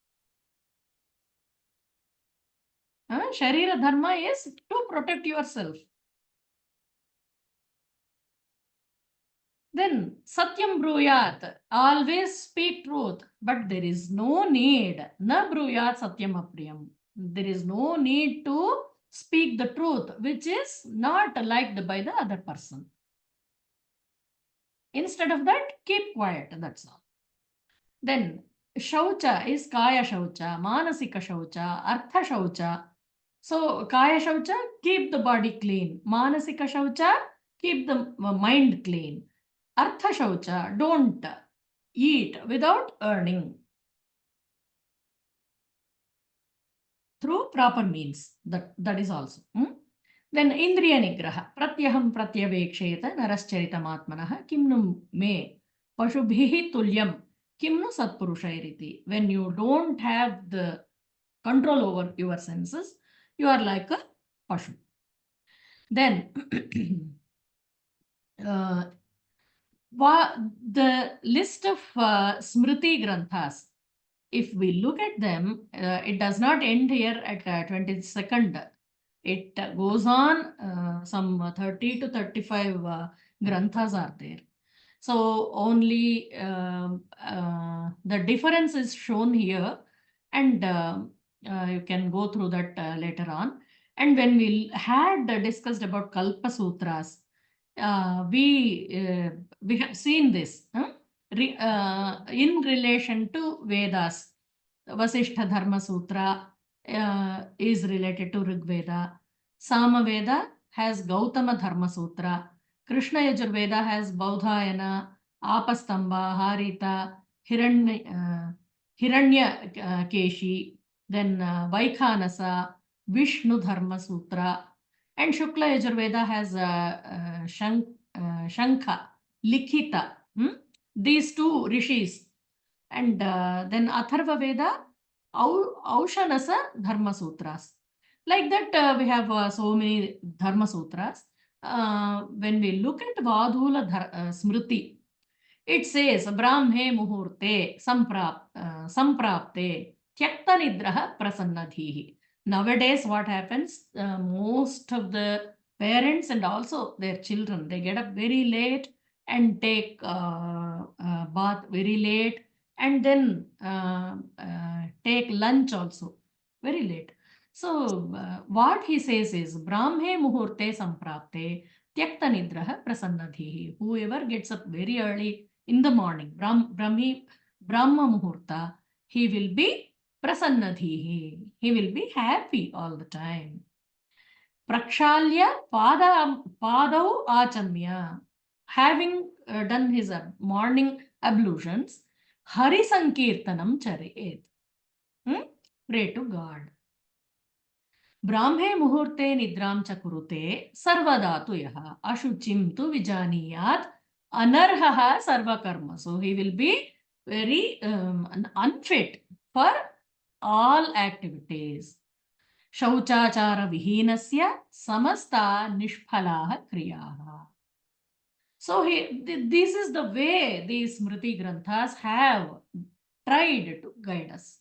Sharira dharma is to protect yourself. Then satyam bruyat, always speak truth, but there is no need. Na bruyat satyam apriyam. There is no need to speak the truth, which is not liked by the other person. Instead of that, keep quiet. That's all. Then shaucha is kaya shaucha, manasika shaucha, artha shaucha. So kaya shaucha, keep the body clean. Manasika shaucha, keep the mind clean. Artha shaucha, don't eat without earning. Through proper means. That is also. Then indriya nigraha. Pratyaham pratyaveksheta narascharitam kimnu me pashubhihi tulyam kimnu satpurushairiti. When you don't have the control over your senses, you are like a pashu. Then the list of Smriti Granthas, if we look at them, it does not end here at 22nd. It goes on, some 30 to 35 Granthas are there. So only the difference is shown here, and you can go through that later on. And when we had discussed about Kalpa Sutras, we have seen this in relation to Vedas. Vasishtha Dharma Sutra is related to Rig Veda. Samaveda has Gautama Dharma Sutra. Krishna Yajurveda has Baudhayana, Apastamba, Harita, Hiranya Keshi, then Vaikhanasa, Vishnu Dharma Sutra, and Shukla Yajurveda has Shankha, Likhita. These two rishis. And then Atharva Veda, Aushanasa Dharma Sutras. Like that, we have so many Dharma Sutras. When we look at Vadhula Smriti, it says Brahme Muhurte Samprapte Tyakta Nidraha Prasannadhihi. Nowadays, what happens? Most of the parents and also their children, they get up very late and take bath very late, and then take lunch also very late. So what he says is Brahme Muhurte Samprapte Tyakta Nidraha Prasannadhihi. Whoever gets up very early in the morning, Brahma Muhurta, he will be Prasannadhihi. He will be happy all the time. Prakshalya Padau Achamya. Having done his morning ablutions, Hari Sankirtanam Charet. Pray to God. Brahme Muhurte Nidram Chakurute Sarvadatu Yaha Ashuchim tu Vijaniyat Anarhaha Sarvakarma. So he will be very unfit for all activities. Shauchachara Vihinasya Samasta Nishphalaha Kriyaha. So this is the way these Smriti Granthas have tried to guide us.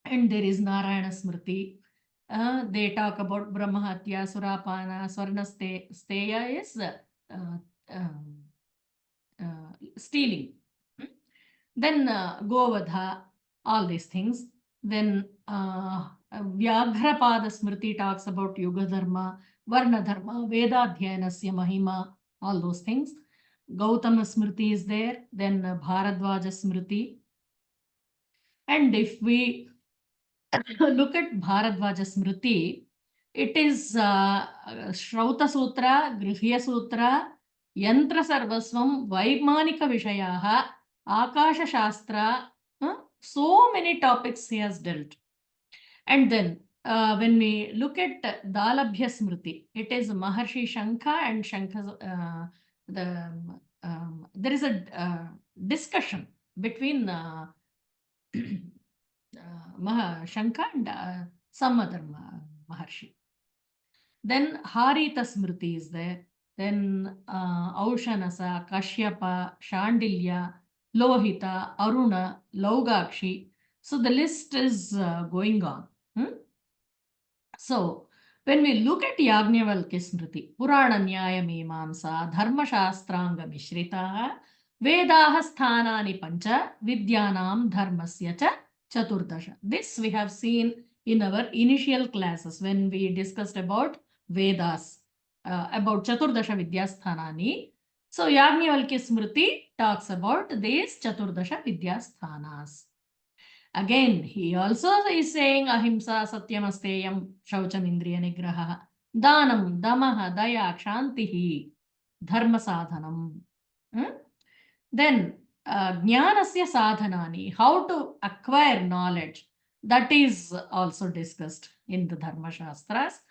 And there is Narayana Smriti. They talk about Brahmahatya, Surapana, Swarnasteya is stealing. Then Govadha, all these things. Then Vyaghrapada Smriti talks about Yuga Dharma, Varna Dharma, Vedadhyanasya Mahima, all those things. Gautama Smriti is there. Then Bharadwaja Smriti. And if we look at Bharadwaja Smriti, it is Shrauta Sutra, Grihya Sutra, Yantra Sarvasvam, Vaimanika Vishayaha, Akasha Shastra, so many topics he has dealt. And then when we look at Dalabhya Smriti, it is Maharshi Shankha and Shankha, there is a discussion between Shankha and some other Maharshi. Then Harita Smriti is there. Then Aushanasa, Kashyapa, Shandilya, Lohita, Aruna, Laugakshi. So the list is going on. So when we look at Yagnavalkya Smriti, Purana Nyaya Mimamsa, Dharmashastranga Mishritaha, Vedaha Sthanani Pancha, Vidyanam Dharmasya cha Chaturdasha. This we have seen in our initial classes when we discussed about Vedas, about Chaturdasha Vidyasthanani. So Yagnavalkya Smriti talks about these Chaturdasha Vidyasthanas. Again, he also is saying Ahimsa Satyam Asteyam Shaucham Indriya Nigraha Danam Damaha Daya Kshantihi Dharma Sadhanam. Then Jnanasya Sadhanani, how to acquire knowledge, that is also discussed in the Dharmashastras.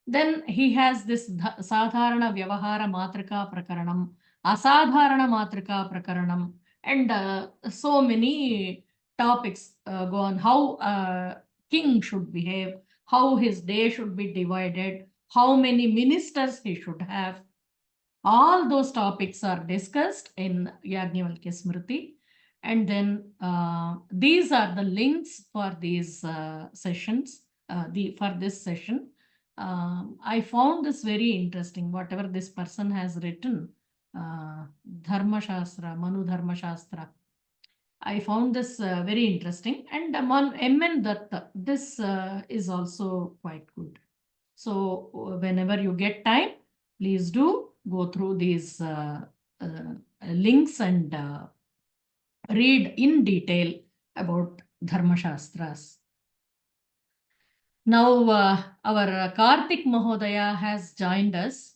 Then he has this Sadharana Vyavahara Matrika Prakaranam, Asadharana Matrika Prakaranam, and so many topics go on how king should behave, how his day should be divided, how many ministers he should have. All those topics are discussed in Yajnavalkya Smriti. And then these are the links for these sessions, for this session. I found this very interesting, whatever this person has written, Dharmashastra, Manu Dharmashastra. I found this very interesting. And M.N. Datta, this is also quite good. So whenever you get time, please do go through these links and read in detail about Dharmashastras. Now, our Karthik Mahodaya has joined us.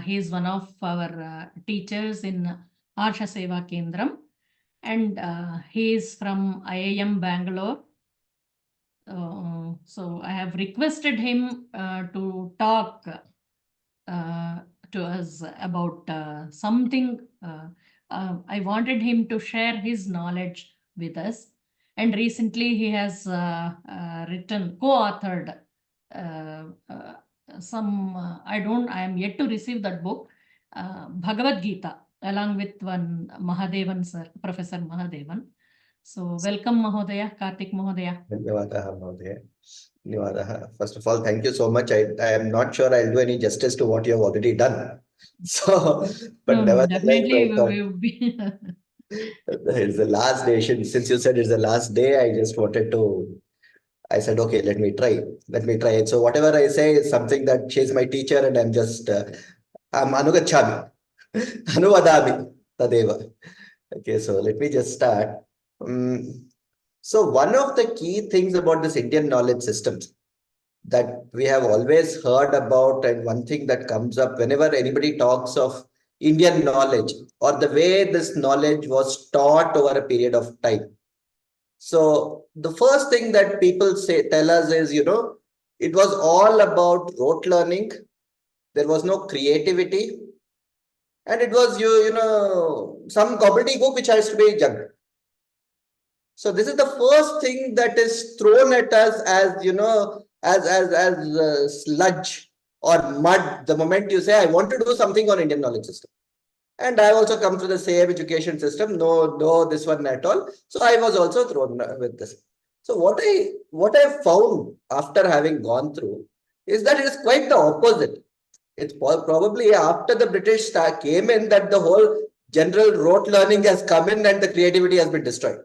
He is one of our teachers in Arsha Seva Kendram, and he is from IIM Bangalore. So I have requested him to talk to us about something. I wanted him to share his knowledge with us. And recently he has written, co-authored some, I am yet to receive that book, Bhagavad Gita, along with one Mahadevan sir, Professor Mahadevan. So welcome Mahodaya, Karthik Mahodaya. Dhanyavadaha, Mahodaya. Dhanyavadaha. First of all, thank you so much. I am not sure I'll do any justice to what you have already done. So, but No, nevertheless, definitely I thought we will be. it's the last day. Since you said it's the last day, I just wanted to. I said, okay, let me try. Let me try it. So whatever I say is something that she's my teacher, and I'm just I'm anugachami, anuvadami tadeva. Okay, so let me just start. So one of the key things about this Indian knowledge systems that we have always heard about, and one thing that comes up whenever anybody talks of Indian knowledge or the way this knowledge was taught over a period of time. So the first thing that people tell us is, it was all about rote learning. There was no creativity. And it was, some gobbledygook which has to be jugged. So this is the first thing that is thrown at us as, as sludge or mud the moment you say, I want to do something on Indian knowledge system. And I also come through the same education system. No, this one at all. So I was also thrown with this. So what I found after having gone through is that it is quite the opposite. It's probably after the British came in that the whole general rote learning has come in and the creativity has been destroyed.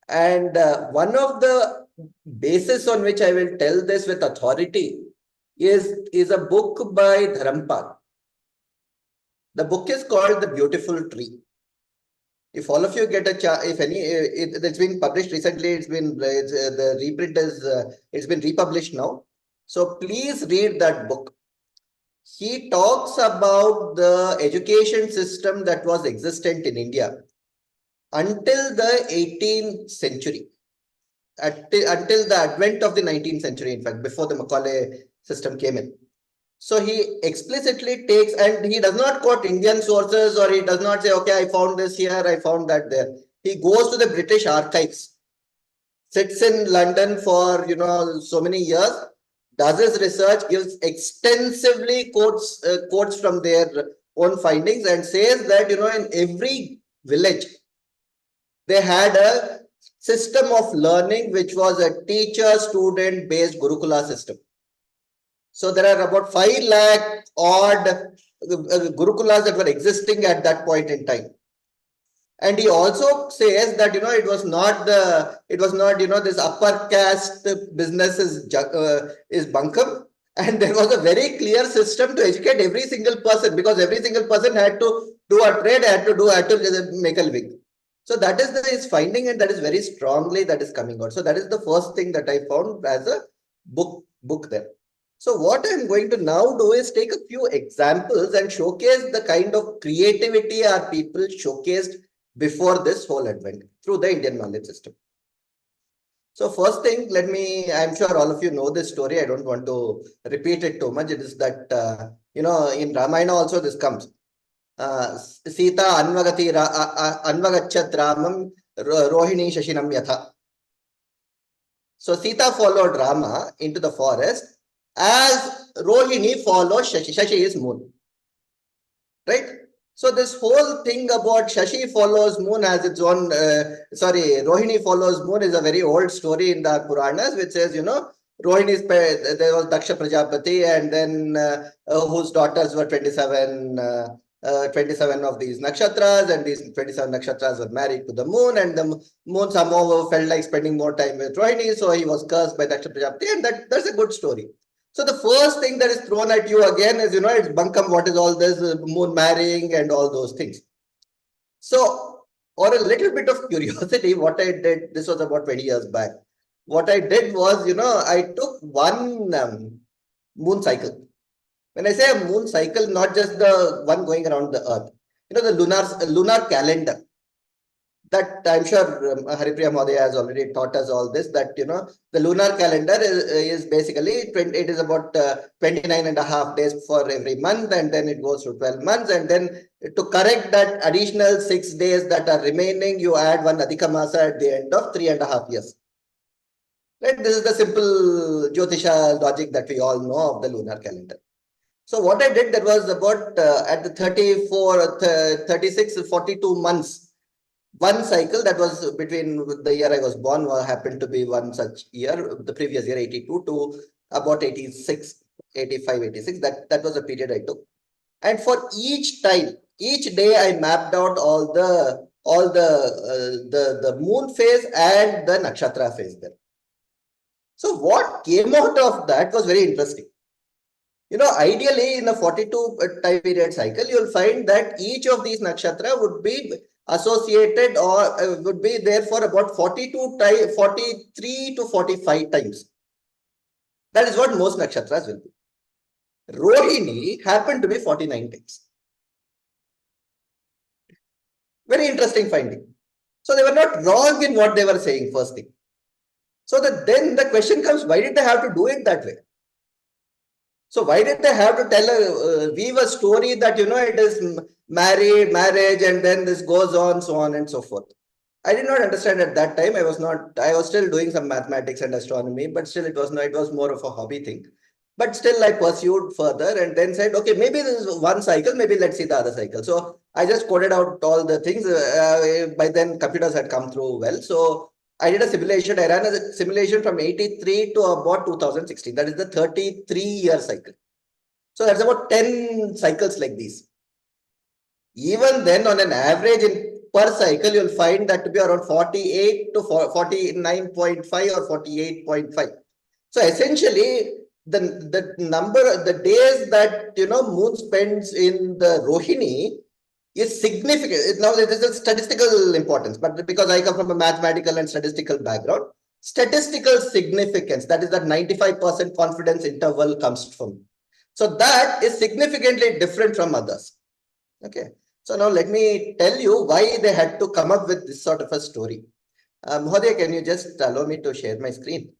And one of the basis on which I will tell this with authority is a book by Dharampal. The book is called The Beautiful Tree. If all of you get a chance, if any, it's been published recently, it's been the reprint is it's been republished now. So please read that book. He talks about the education system that was existent in India until the 18th century, until the advent of the 19th century, in fact, before the Macaulay system came in. So he explicitly takes, and he does not quote Indian sources, or he does not say, okay, I found this here, I found that there. He goes to the British archives, sits in London for, so many years, does his research, gives extensively quotes from their own findings, and says that, in every village, they had a system of learning, which was a teacher-student based Gurukula system. So there are about 5 lakh odd Gurukulas that were existing at that point in time. And he also says that, it was not, this upper caste business is bunkum. And there was a very clear system to educate every single person, because every single person had to do a trade, had to make a living. So that is his finding, and that is very strongly that is coming out. So that is the first thing that I found as a book there. So what I'm going to now do is take a few examples and showcase the kind of creativity our people showcased before this whole advent through the Indian knowledge system. So first thing, I'm sure all of you know this story. I don't want to repeat it too much. It is that, in Ramayana also this comes. Sita anvagachat ramam rohini shashinam yatha. So Sita followed Rama into the forest as Rohini follows Shashi. Shashi is moon. Right? So this whole thing about Shashi follows moon as its own, Rohini follows moon is a very old story in the Puranas, which says, Rohini's, there was Daksha Prajapati, and then whose daughters were 27 of these nakshatras, and these 27 nakshatras were married to the moon, and the moon somehow felt like spending more time with Rohini, so he was cursed by Daksha Prajapati, and that's a good story. So the first thing that is thrown at you again is, it's bunkum, what is all this moon marrying and all those things. So, or a little bit of curiosity, what I did, this was about 20 years back. What I did was, I took one moon cycle. When I say a moon cycle, not just the one going around the earth, the lunar calendar. That I'm sure Haripriya Mahodaya has already taught us all this, that, the lunar calendar is basically, it is about 29 and a half days for every month, and then it goes to 12 months. And then to correct that additional 6 days that are remaining, you add one Adhika Masa at the end of 3.5 years. Right? This is the simple Jyotisha logic that we all know of the lunar calendar. So what I did, that was about at the 36, 42 months, one cycle that was between the year I was born happened to be one such year, the previous year 82 to about 86, 85, 86. That was the period I took. And for each time, each day I mapped out all the moon phase and the nakshatra phase there. So what came out of that was very interesting. Ideally in a 42 time period cycle, you'll find that each of these nakshatra would be associated or would be there for about 43 to 45 times. That is what most nakshatras will be. Rohini happened to be 49 times. Very interesting finding. So they were not wrong in what they were saying, first thing. So then the question comes, why did they have to do it that way? So why did they have to weave a story that, it is marriage, and then this goes on, so on and so forth. I did not understand at that time. I was still doing some mathematics and astronomy, but still it was more of a hobby thing. But still I pursued further and then said, okay, maybe this is one cycle, maybe let's see the other cycle. So I just coded out all the things. By then computers had come through well. So I did a simulation. I ran a simulation from 83 to about 2016. That is the 33-year cycle. So that's about 10 cycles like these. Even then, on an average per cycle, you'll find that to be around 48 to 49.5 or 48.5. So essentially, the number, the days that, moon spends in the Rohini is significant. Now, there is a statistical importance, but because I come from a mathematical and statistical background, statistical significance, that is that 95% confidence interval comes from. So that is significantly different from others. Okay. So now let me tell you why they had to come up with this sort of a story. Mahodaya, can you just allow me to share my screen?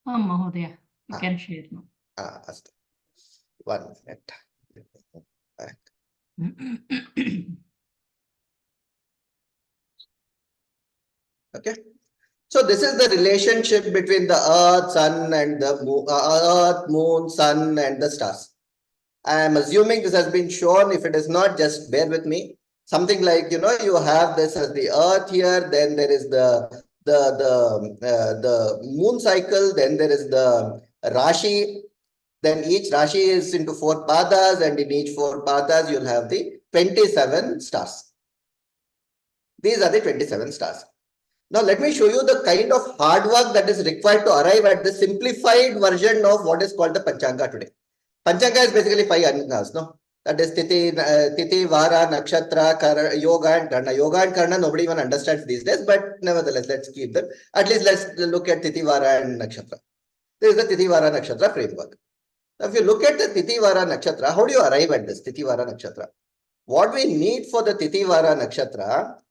Mahodaya, you can share now. 1 minute. Back. Okay. So this is the relationship between the Earth, Sun, and the Moon, Earth, Moon, Sun, and the stars. I am assuming this has been shown. If it is not, just bear with me. Something like, you have this as the Earth here, then there is the moon cycle, then there is the Rashi. Then each Rashi is into 4 padas, and in each 4 padas, you'll have the 27 stars. These are the 27 stars. Now, let me show you the kind of hard work that is required to arrive at the simplified version of what is called the Panchanga today. Panchanga is basically 5 angas, no? That is Tithi, Vara, Nakshatra, Yoga, and Karna. Yoga and Karna, nobody even understands these days, but nevertheless, let's keep them. At least let's look at Tithi, Vara, and Nakshatra. This is the Tithi, Vara, Nakshatra framework. Now, if you look at the Tithi, Vara, Nakshatra, how do you arrive at this Tithi, Vara, Nakshatra? What we need for the Tithi, Vara, Nakshatra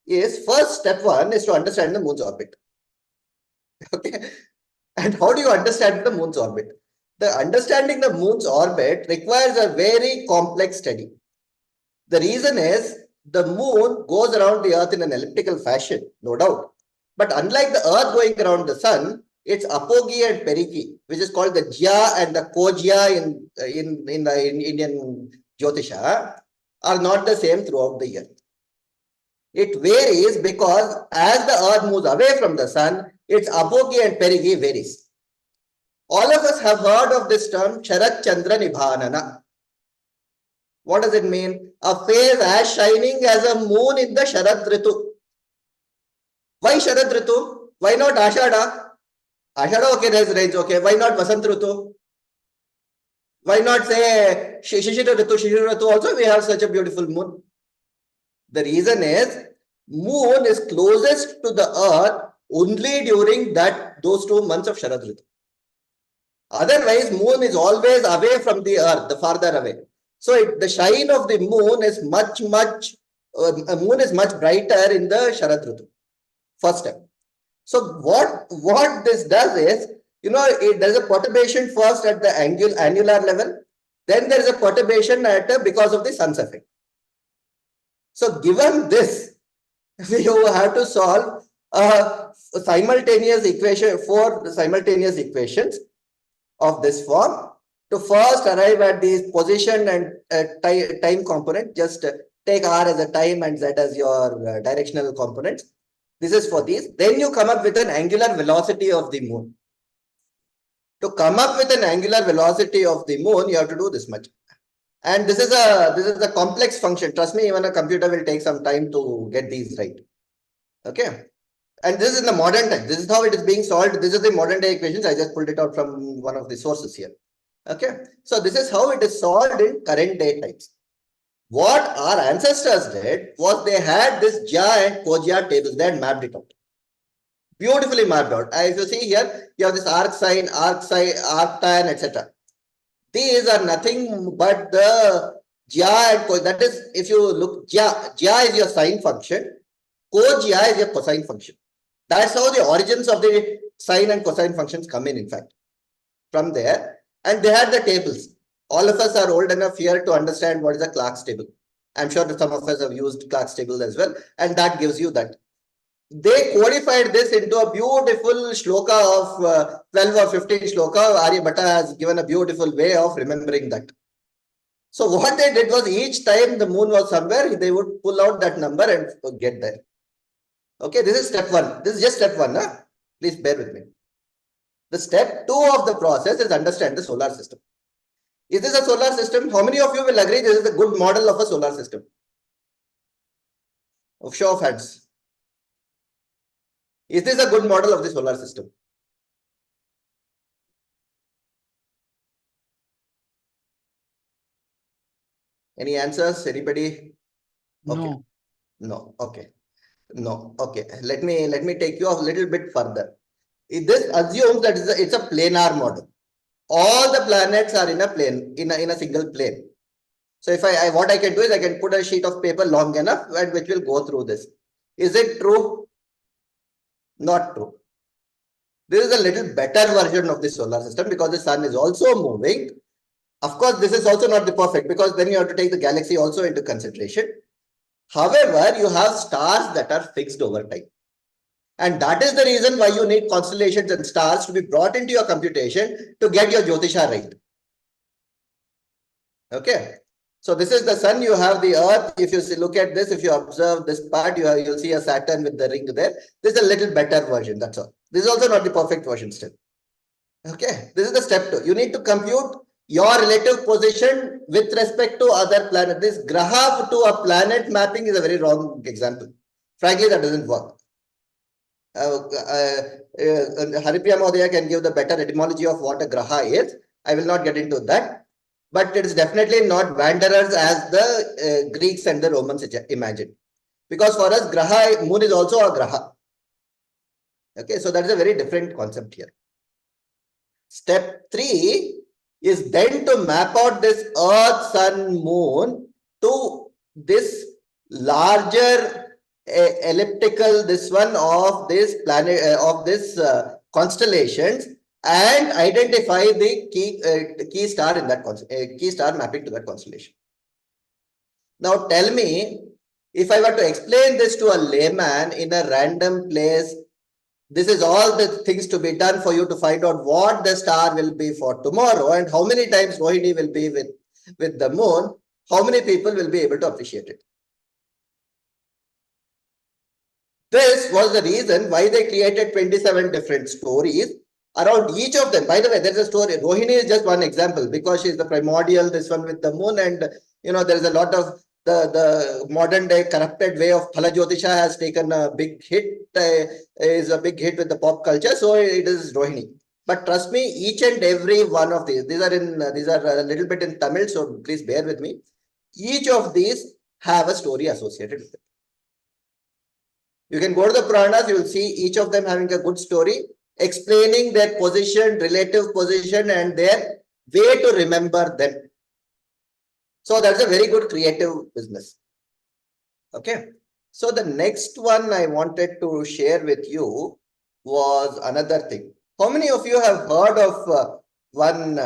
is, first step 1 is to understand the moon's orbit. Okay. And how do you understand the moon's orbit? The understanding the moon's orbit requires a very complex study. The reason is the moon goes around the earth in an elliptical fashion, no doubt. But unlike the earth going around the sun, its apogee and perigee, which is called the jya and the kojya in Indian Jyotisha, are not the same throughout the year. It varies because as the earth moves away from the sun, its apogee and perigee varies. All of us have heard of this term Sharat Chandra Nibhanana. What does it mean? A phase as shining as a moon in the Sharad Ritu. Why Sharad Ritu? Why not Ashada? Ashada, okay, there's rains, okay. Why not Vasant Ritu? Why not say Shishira Ritu? Shishira Ritu also we have such a beautiful moon. The reason is moon is closest to the earth only during those 2 months of Sharad Ritu. Otherwise, moon is always away from the earth, the farther away. So the shine of the moon is much brighter in the Sharad Ritu. First step. So what this does is, there's a perturbation first at the annular level. Then there is a perturbation because of the sun's effect. So given this, we have to solve a simultaneous equation, 4 simultaneous equations of this form. To first arrive at the position and time component, just take R as a time and Z as your directional components. This is for these. Then you come up with an angular velocity of the moon. To come up with an angular velocity of the moon, you have to do this much. And this is a complex function. Trust me, even a computer will take some time to get these right. Okay. And this is in the modern time. This is how it is being solved. This is the modern day equations. I just pulled it out from one of the sources here. Okay. So this is how it is solved in current day times. What our ancestors did was they had this Jya and Kojya tables. They had mapped it out. Beautifully mapped out. If you see here, you have this arc sine, arctan, etc. These are nothing but the Jya and Kojya. That is, if you look, Jya is your sine function. Kojya is your cosine function. That's how the origins of the sine and cosine functions come in fact. From there, and they had the tables. All of us are old enough here to understand what is a Clark's table. I'm sure that some of us have used Clark's table as well, and that gives you that. They codified this into a beautiful shloka of 12 or 15 shloka. Aryabhatta has given a beautiful way of remembering that. So what they did was each time the moon was somewhere, they would pull out that number and get there. Okay, this is step 1. This is just step 1. Huh? Please bear with me. The step 2 of the process is understand the solar system. Is this a solar system? How many of you will agree this is a good model of a solar system? Of show of hands. Is this a good model of the solar system? Any answers? Anybody? Okay. No. No. Okay. No. Okay. Let me take you a little bit further. This assumes that it's a planar model. All the planets are in a plane, in a single plane. So if what I can do is I can put a sheet of paper long enough and which will go through this. Is it true? Not true. This is a little better version of the solar system because the sun is also moving. Of course, this is also not the perfect because then you have to take the galaxy also into consideration. However, you have stars that are fixed over time. And that is the reason why you need constellations and stars to be brought into your computation to get your Jyotisha right. Okay. So this is the sun, you have the earth. If you look at this, if you observe this part, you'll see a Saturn with the ring there. This is a little better version, that's all. This is also not the perfect version still. Okay. This is the step 2. You need to compute your relative position with respect to other planets. This graha to a planet mapping is a very wrong example. Frankly, that doesn't work. Haripriya Mahodaya can give the better etymology of what a graha is. I will not get into that. But it is definitely not wanderers as the Greeks and the Romans imagined. Because for us, graha, moon is also a graha. Okay, so that is a very different concept here. Step 3 is then to map out this Earth, Sun, Moon to this larger elliptical, this one of this planet, of this constellations, and identify the key star in that key star mapping to that constellation. Now tell me, if I were to explain this to a layman in a random place this is all the things to be done for you to find out what the star will be for tomorrow and how many times Rohini will be with the moon, how many people will be able to appreciate it. This was the reason why they created 27 different stories around each of them. By the way, there's a story. Rohini is just one example because she's the primordial, this one with the moon, and there's a lot of the modern day corrupted way of Phala Jyotisha has taken a big hit, is a big hit with the pop culture. So it is Rohini. But trust me, each and every one of these are a little bit in Tamil, so please bear with me. Each of these have a story associated with it. You can go to the Puranas, you will see each of them having a good story, explaining their position, relative position, and their way to remember them. So that's a very good creative business. Okay. So the next one I wanted to share with you was another thing. How many of you have heard of one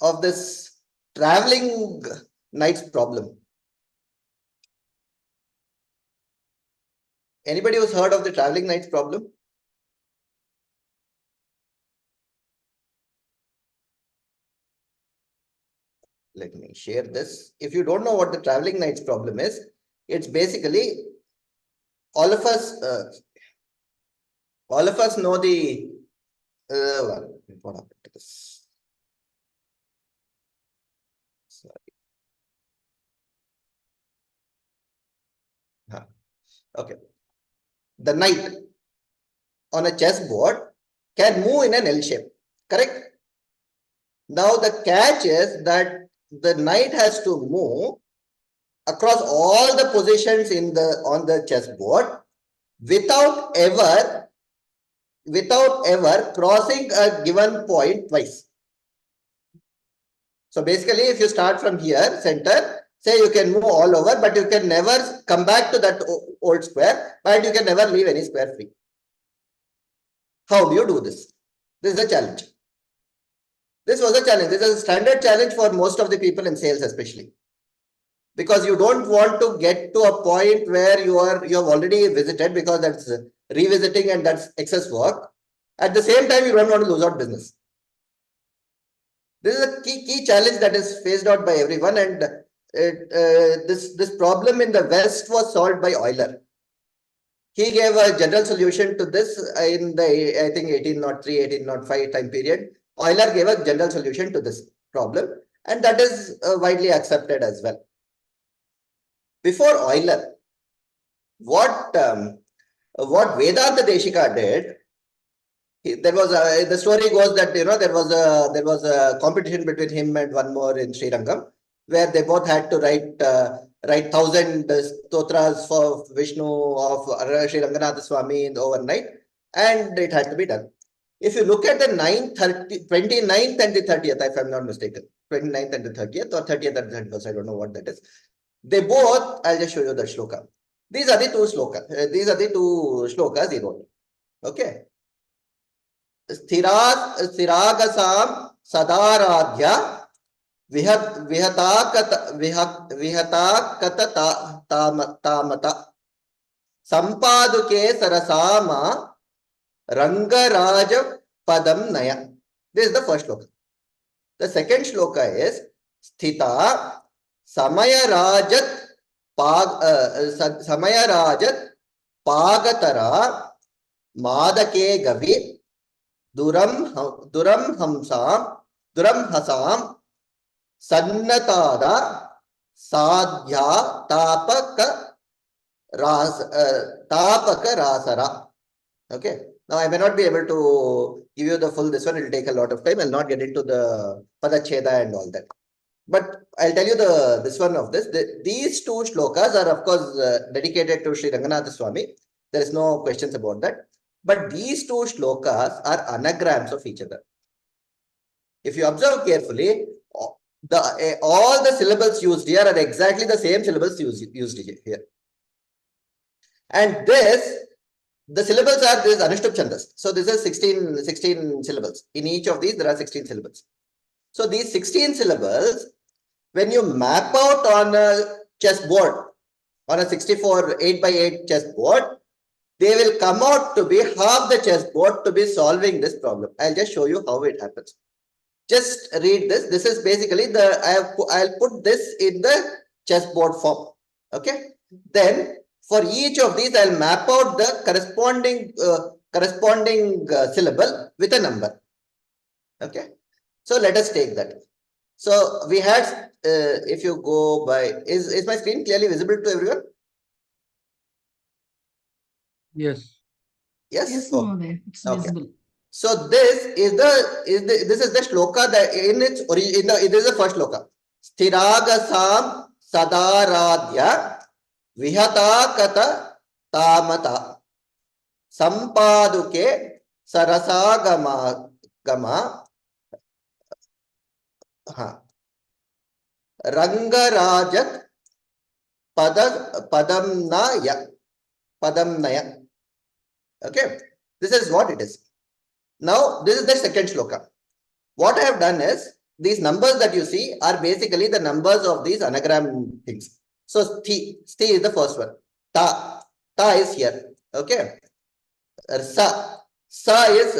of this traveling nights problem? Anybody who's heard of the traveling nights problem? Let me share this. If you don't know what the traveling nights problem is, it's basically all of us know the what happened to this? Sorry. Okay. The knight on a chessboard can move in an L shape, correct? Now the catch is that the knight has to move across all the positions on the chessboard without ever crossing a given point twice. So basically, if you start from here, center, say you can move all over, but you can never come back to that old square, but you can never leave any square free. How do you do this? This is a challenge. This was a challenge. This is a standard challenge for most of the people in sales, especially. Because you don't want to get to a point where you have already visited, because that's revisiting and that's excess work. At the same time, you don't want to lose out business. This is a key challenge that is faced out by everyone, and this problem in the West was solved by Euler. He gave a general solution to this in the, I think, 1803, 1805 time period. Euler gave a general solution to this problem, and that is widely accepted as well. Before Euler, what Vedanta Deshika did, there was the story goes that there was a competition between him and one more in Srirangam, where they both had to write 1,000 stotras for Vishnu of Sri Ranganatha Swami in the overnight, and it had to be done. If you look at the 29th and the 30th, if I'm not mistaken, 29th and the 30th, or 30th and the 31st, I don't know what that is. They both, I'll just show you the shloka. These are the two shlokas he wrote. Okay. Sthiragasam sadaradhya vihatakata tamata sampaduke sarasama rangaraja padam naya. This is the first shloka. The second shloka is sthita samayarajat pagatara madake gavi duram hasam sannatada sadhya tapaka rasara. Okay. Now I may not be able to give you the full this one. It will take a lot of time. I'll not get into the padacheda and all that. But I'll tell you this one of this. These two shlokas are, of course, dedicated to Sri Ranganatha Swami. There is no questions about that. But these two shlokas are anagrams of each other. If you observe carefully, all the syllables used here are exactly the same syllables used here. And the syllables are this Anushtup Chandas. So this is 16 syllables. In each of these, there are 16 syllables. So these 16 syllables, when you map out on a chessboard, on a 64 8x8 chessboard, they will come out to be half the chessboard to be solving this problem. I'll just show you how it happens. Just read this. This is basically I'll put this in the chessboard form. Okay. Then for each of these, I'll map out the corresponding syllable with a number. Okay. So let us take that. So we had, if you go by, is my screen clearly visible to everyone? Yes. Yes. Yes, Oh, Mahoday, it's okay. visible. So this is the shloka that in its origin, it is the first shloka. Sthiragasam sadaradya vihata kata tamata sampaduke sarasagama gama rangarajat padamnaya. Okay, this is what it is. Now, this is the second shloka. What I have done is, these numbers that you see are basically the numbers of these anagram things. So, sti is the first one. Ta is here. Okay. Sa is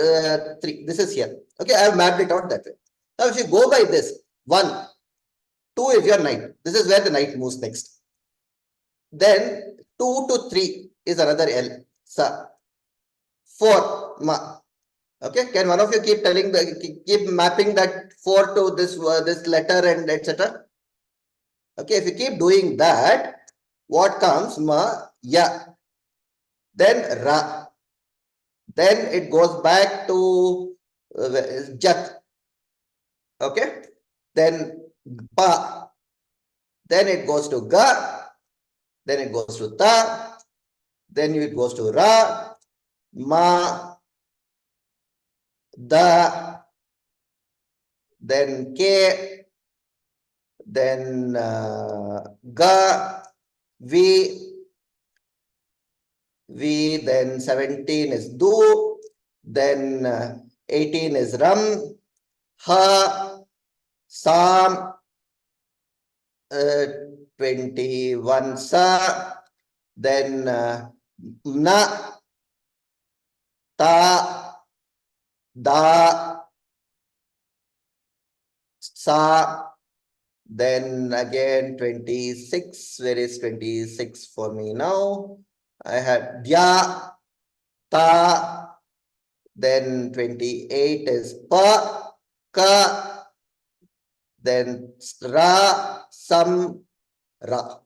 3. This is here. Okay, I have mapped it out that way. Now, if you go by this, 1, 2 is your knight. This is where the knight moves next. Then 2 to 3 is another L. Sa. 4, ma. Okay, can one of you keep keep mapping that 4 to this letter and etc. Okay, if you keep doing that, what comes? Ma, ya. Then ra. Then it goes back to jat. Okay, then pa. Then it goes to ga. Then it goes to ta. Then it goes to ra, ma, da, then K, then Ga, V, then 17 is Du, then 18 is Ram, Ha, Sam, 21 Sa, then Na, Ta, Da, Sa, then again 26. Where is 26 for me now? I had Dya, Ta, then 28 is Pa, Ka, then Ra, Sam, Ra.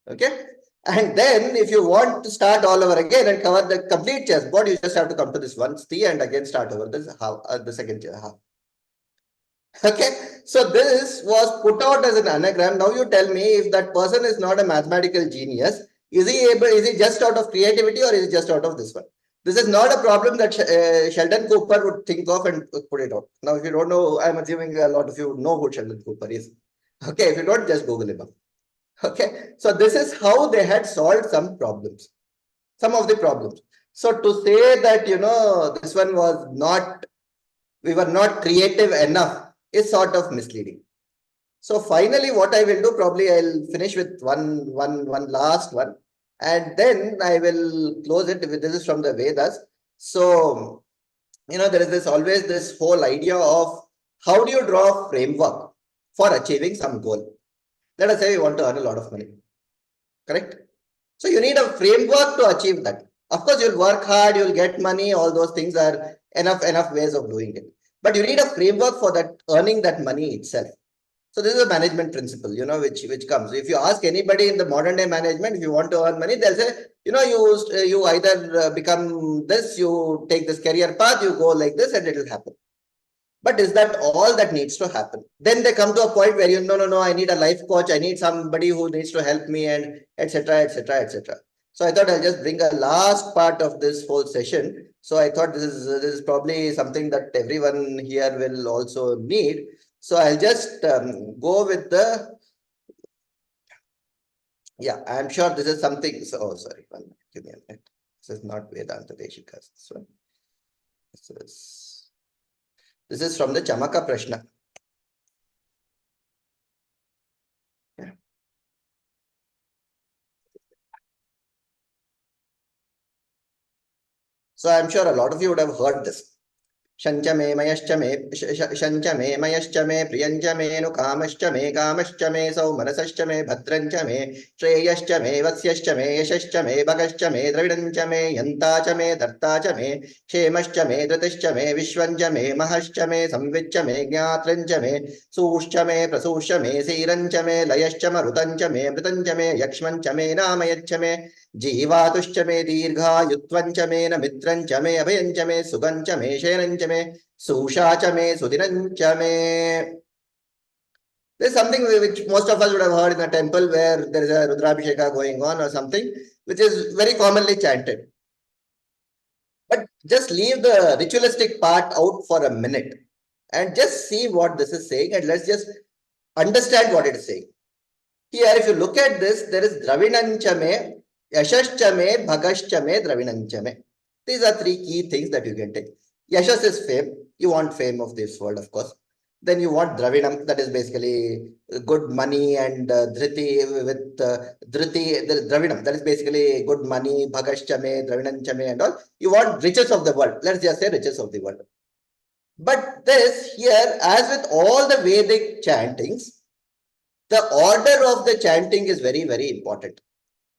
Okay. And then if you want to start all over again and cover the complete chessboard, you just have to come to this one Sti and again start over this half, the second half. Okay, so this was put out as an anagram. Now you tell me, if that person is not a mathematical genius, is he just out of creativity or is he just out of this one? This is not a problem that Sheldon Cooper would think of and put it out. Now, if you don't know, I'm assuming a lot of you know who Sheldon Cooper is. Okay, if you don't, just Google him up. Okay, so this is how they had solved some problems, some of the problems. So to say that, this one was not, we were not creative enough is sort of misleading. So finally, what I will do, probably I'll finish with one last one, and then I will close it. This is from the Vedas. So, there is always this whole idea of how do you draw a framework for achieving some goal. Let us say we want to earn a lot of money, correct? So you need a framework to achieve that. Of course, you'll work hard, you'll get money, all those things are enough ways of doing it. But you need a framework for that, earning that money itself. So this is a management principle, which comes. If you ask anybody in the modern day management, if you want to earn money, they'll say, you either become this, you take this career path, you go like this, and it will happen. But is that all that needs to happen? Then they come to a point where no, I need a life coach, I need somebody who needs to help me, and etc., etc., etc. So I thought I'll just bring a last part of this whole session. So I thought this is probably something that everyone here will also need. So I'll just go with the, I'm sure this is something. So, oh, sorry, give me a minute. This is not Vedanta Deshikas. This is from the Chamaka Prashna. So I'm sure a lot of you would have heard this. Shancha me mayascha me shancha me mayascha me priyancha me nu kamascha me sau manasascha me bhadrancha me shreyascha me vasyascha me yashascha me bhagascha me dravidancha me yantacha me dhartacha me kshemascha me dhritascha me vishwancha me mahascha me samvicha me jnatrancha me sushcha me prasuscha me sirancha me layascha marutancha me mritancha me yakshmancha me namayachcha me जीवातुश्च मे दीर्घायुत्वञ्च मे न मित्रञ्च मे अभयञ्च मे सुगञ्च मे शयनञ्च मे सूषा च मे सुदिनञ्च मे. There's something which most of us would have heard in a temple where there is a Rudrabhisheka going on or something, which is very commonly chanted. But just leave the ritualistic part out for a minute and just see what this is saying, and let's just understand what it is saying. Here, if you look at this, there is Dravinancha me, Yashascha me, Bhagascha me, Dravinancha me. These are three key things that you can take. Yashas is fame. You want fame of this world, of course. Then you want Dravinam, that is basically good money, and Dhriti with Dhriti, the Dravinam, that is basically good money, Bhagascha me, Dravinancha me, and all. You want riches of the world. Let's just say riches of the world. But this here, as with all the Vedic chantings, the order of the chanting is very, very important.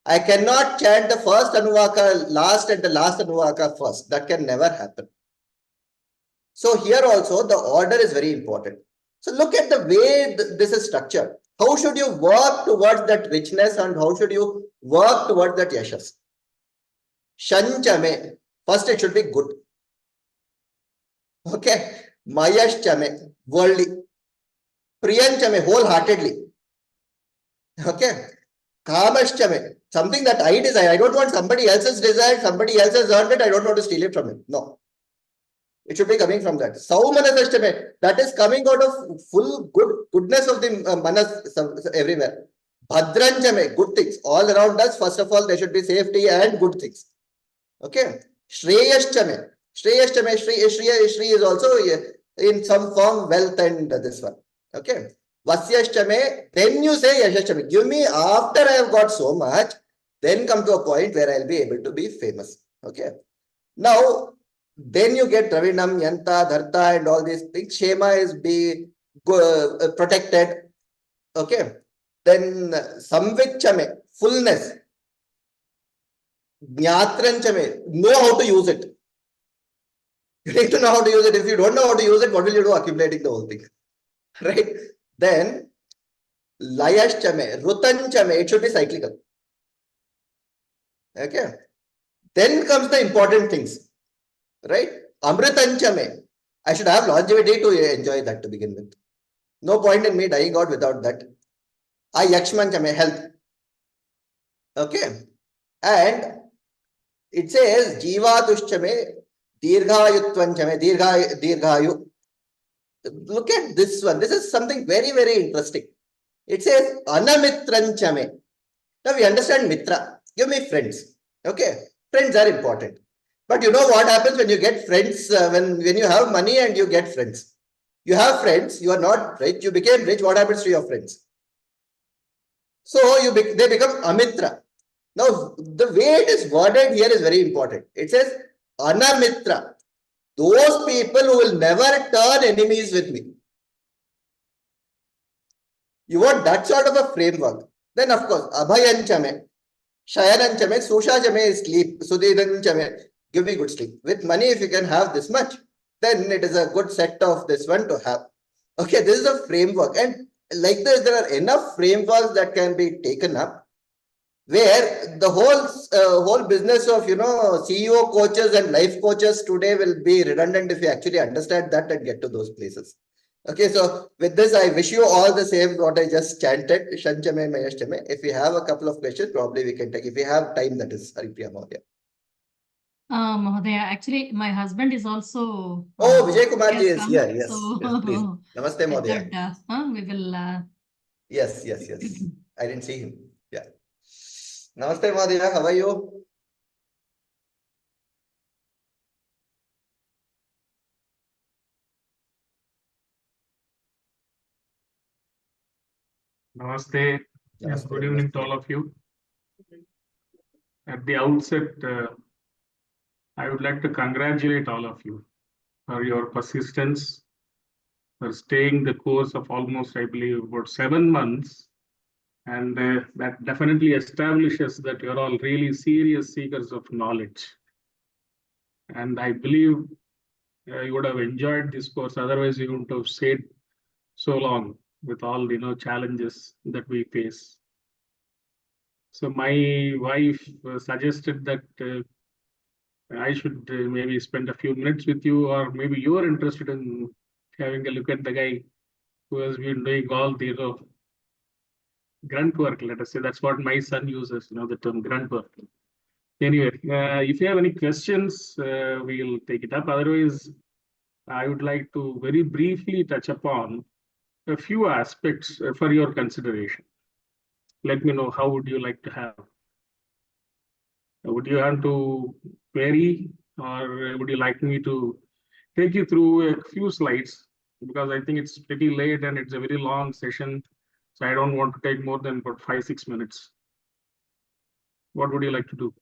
I cannot chant the first Anuvaka last and the last Anuvaka first. That can never happen. So here also the order is very important. So look at the way this is structured. How should you work towards that richness, and how should you work towards that yashas? Shanchame. First it should be good. Okay. Mayashchame. Worldly. Priyanchame. Wholeheartedly. Okay. Kamashchame, something that I desire. I don't want somebody else's desire, somebody else has earned it, I don't want to steal it from him. No. It should be coming from that. Saumanasashtame, that is coming out of full goodness of the manas everywhere. Bhadranchame, good things. All around us, first of all, there should be safety and good things. Okay. Shreyashchame. Shreyashchame, Shri is also in some form wealth and this one. Okay. Vasyashtame, then you say Yashashtame. Give me after I have got so much, then come to a point where I'll be able to be famous. Okay. Now, then you get Dravinam, Yanta, Dharta, and all these things. Shema is be protected. Okay. Then Samvichame, fullness. Jnatranchame, know how to use it. You need to know how to use it. If you don't know how to use it, what will you do? Accumulating the whole thing. Right? Then Layashchame, Rutanchame, it should be cyclical. Okay. Then comes the important things. Right? Amritanchame, I should have longevity to enjoy that to begin with. No point in me dying out without that. Yakshmanchame, health. Okay. And it says Jivatushchame, Dirghayutvanchame, Dirghayu. Look at this one. This is something very, very interesting. It says Anamitranchame. Now we understand Mitra. Give me friends. Okay. Friends are important. But you know what happens when you get friends, when you have money and you get friends. You have friends, you are not rich, you became rich, what happens to your friends? So they become Amitra. Now the way it is worded here is very important. It says Anamitra. Those people who will never turn enemies with me. You want that sort of a framework. Then of course, Abhayanchame, Shayananchame, Sushachame is sleep, Sudhidanchame, give me good sleep. With money, if you can have this much, then it is a good set of this one to have. Okay, this is a framework. And like this, there are enough frameworks that can be taken up where the whole business of, CEO coaches and life coaches today will be redundant if you actually understand that and get to those places. Okay, so with this, I wish you all the same what I just chanted, Shanchame, Mayashtame. If we have a couple of questions, probably we can take. If we have time, that is Haripriya Mahodaya. Mahodaya, actually, my husband is also. Oh, Vijay Kumarji is come, here. Yes, so yes, please. Namaste, Mahodaya. That, we will. Yes. I didn't see him. Yeah. Namaste, Mahodaya. How are you? Namaste. Yes, good evening to all of you. At the outset, I would like to congratulate all of you for your persistence, for staying the course of almost, I believe, about 7 months. And that definitely establishes that you're all really serious seekers of knowledge. And I believe you would have enjoyed this course. Otherwise, you wouldn't have stayed so long with all the challenges that we face. So my wife suggested that I should maybe spend a few minutes with you, or maybe you are interested in having a look at the guy who has been doing all the grunt work. Let us say that's what my son uses, the term grunt work. Anyway, if you have any questions, we'll take it up. Otherwise, I would like to very briefly touch upon a few aspects for your consideration. Let me know, how would you like to have? Would you want to query, or would you like me to take you through a few slides? Because I think it's pretty late and it's a very long session. So I don't want to take more than about 5-6 minutes. What would you like to do?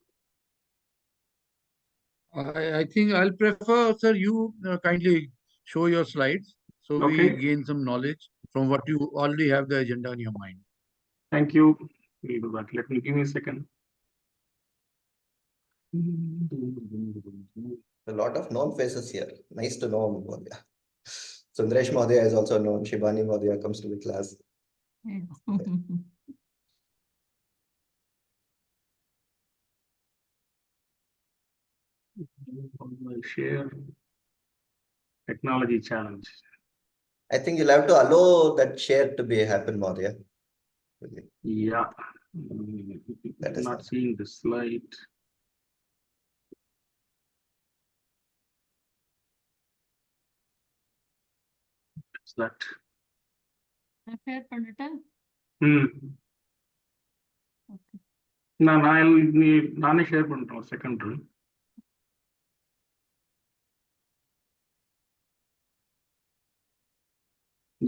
I think I'll prefer, sir, you kindly show your slides so we Okay. gain some knowledge from what you already have the agenda in your mind. Thank you. We'll do that. Let me give me a second. A lot of known faces here. Nice to know Mahodaya. Sundaresh Mahodaya is also known. Shibani Mahodaya comes to the class. I'll share technology challenge. I think you'll have to allow that share to be happen, Mahodaya. Yeah. That is Not nice. seeing the slide. What's that? Share பண்ணிட்டா? நானே share பண்றேன் second.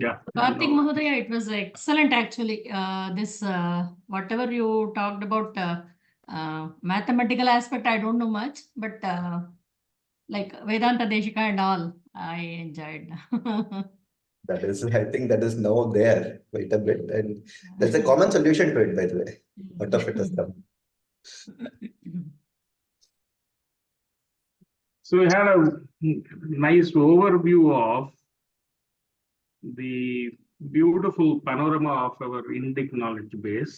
Yeah. Karthik Mahodaya, it was excellent actually. This whatever you talked about mathematical aspect, I don't know much, but like Vedanta Deshika and all, I enjoyed. That is, I think that is now there quite a bit. And there's a common solution to it, by the way. Out of it has come. So we had a nice overview of the beautiful panorama of our Indic knowledge base.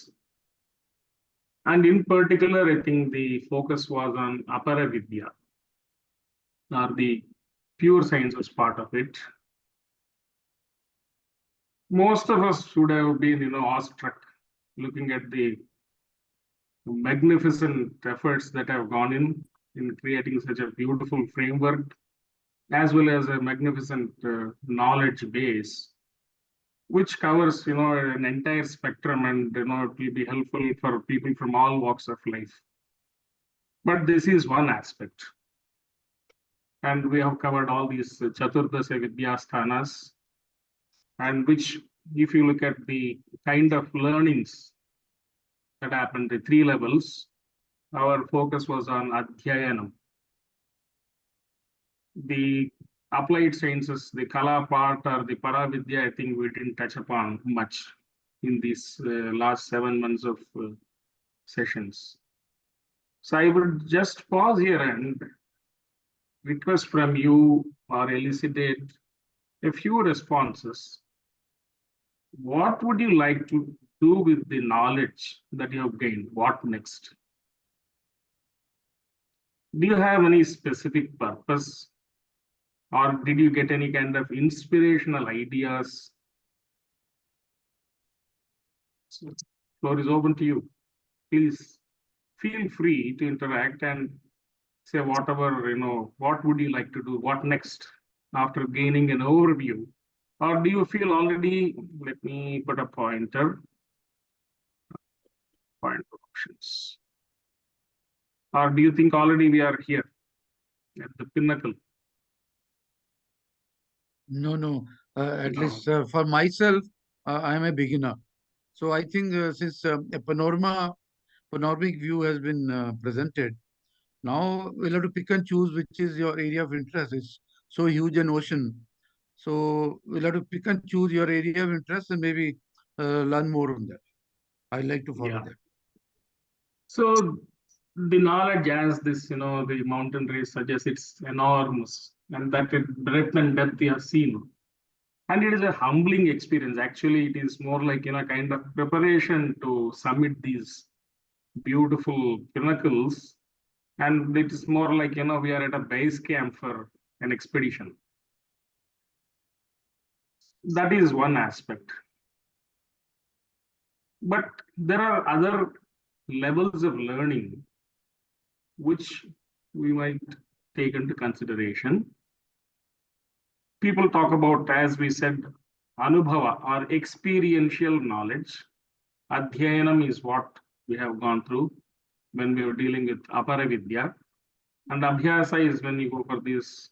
And in particular, I think the focus was on Apara Vidya, or the pure sciences part of it. Most of us should have been, awestruck looking at the magnificent efforts that have gone in creating such a beautiful framework, as well as a magnificent knowledge base, which covers, an entire spectrum, and, it will be helpful for people from all walks of life. But this is one aspect. And we have covered all these Chaturdasya Vidyasthanas, and which, if you look at the kind of learnings that happened, the 3 levels, our focus was on Adhyayanam. The applied sciences, the Kala part or the Paravidya, I think we didn't touch upon much in these last 7 months of sessions. So I would just pause here and request from you, or elucidate a few responses. What would you like to do with the knowledge that you have gained? What next? Do you have any specific purpose? Or did you get any kind of inspirational ideas? So, floor is open to you. Please feel free to interact and say whatever, what would you like to do? What next after gaining an overview? Or do you feel already, let me put a pointer, options. Or do you think already we are here at the pinnacle? No. At least for myself, I am a beginner. So I think since a panoramic view has been presented, Now we'll have to pick and choose which is your area of interest. It's so huge an ocean. So we'll have to pick and choose your area of interest and maybe learn more on that. I like to follow Yeah. that. So the knowledge as this, the mountain race suggests, it's enormous, and that breadth and depth you have seen. And it is a humbling experience. Actually, it is more like, kind of preparation to summit these beautiful pinnacles. And it is more like, we are at a base camp for an expedition. That is one aspect. But there are other levels of learning which we might take into consideration. People talk about, as we said, anubhava or experiential knowledge. Adhyayanam is what we have gone through when we were dealing with aparavidya. And abhyasa is when you go for these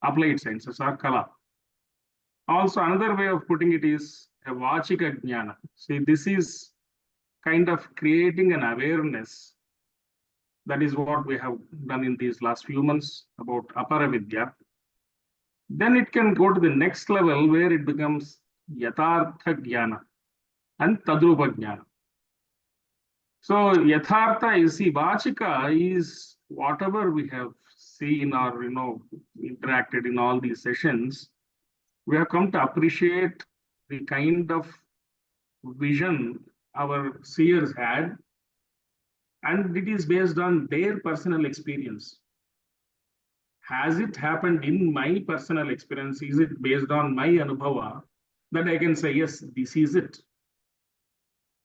applied sciences or kala. Also, another way of putting it is a vachika jnana. See, this is kind of creating an awareness. That is what we have done in these last few months about aparavidya. Then it can go to the next level where it becomes yathartha jnana and tadrupa jnana. So yathartha is, see, vachika is whatever we have seen or interacted in all these sessions. We have come to appreciate the kind of vision our seers had, and it is based on their personal experience. Has it happened in my personal experience? Is it based on my anubhava that I can say, yes, this is it?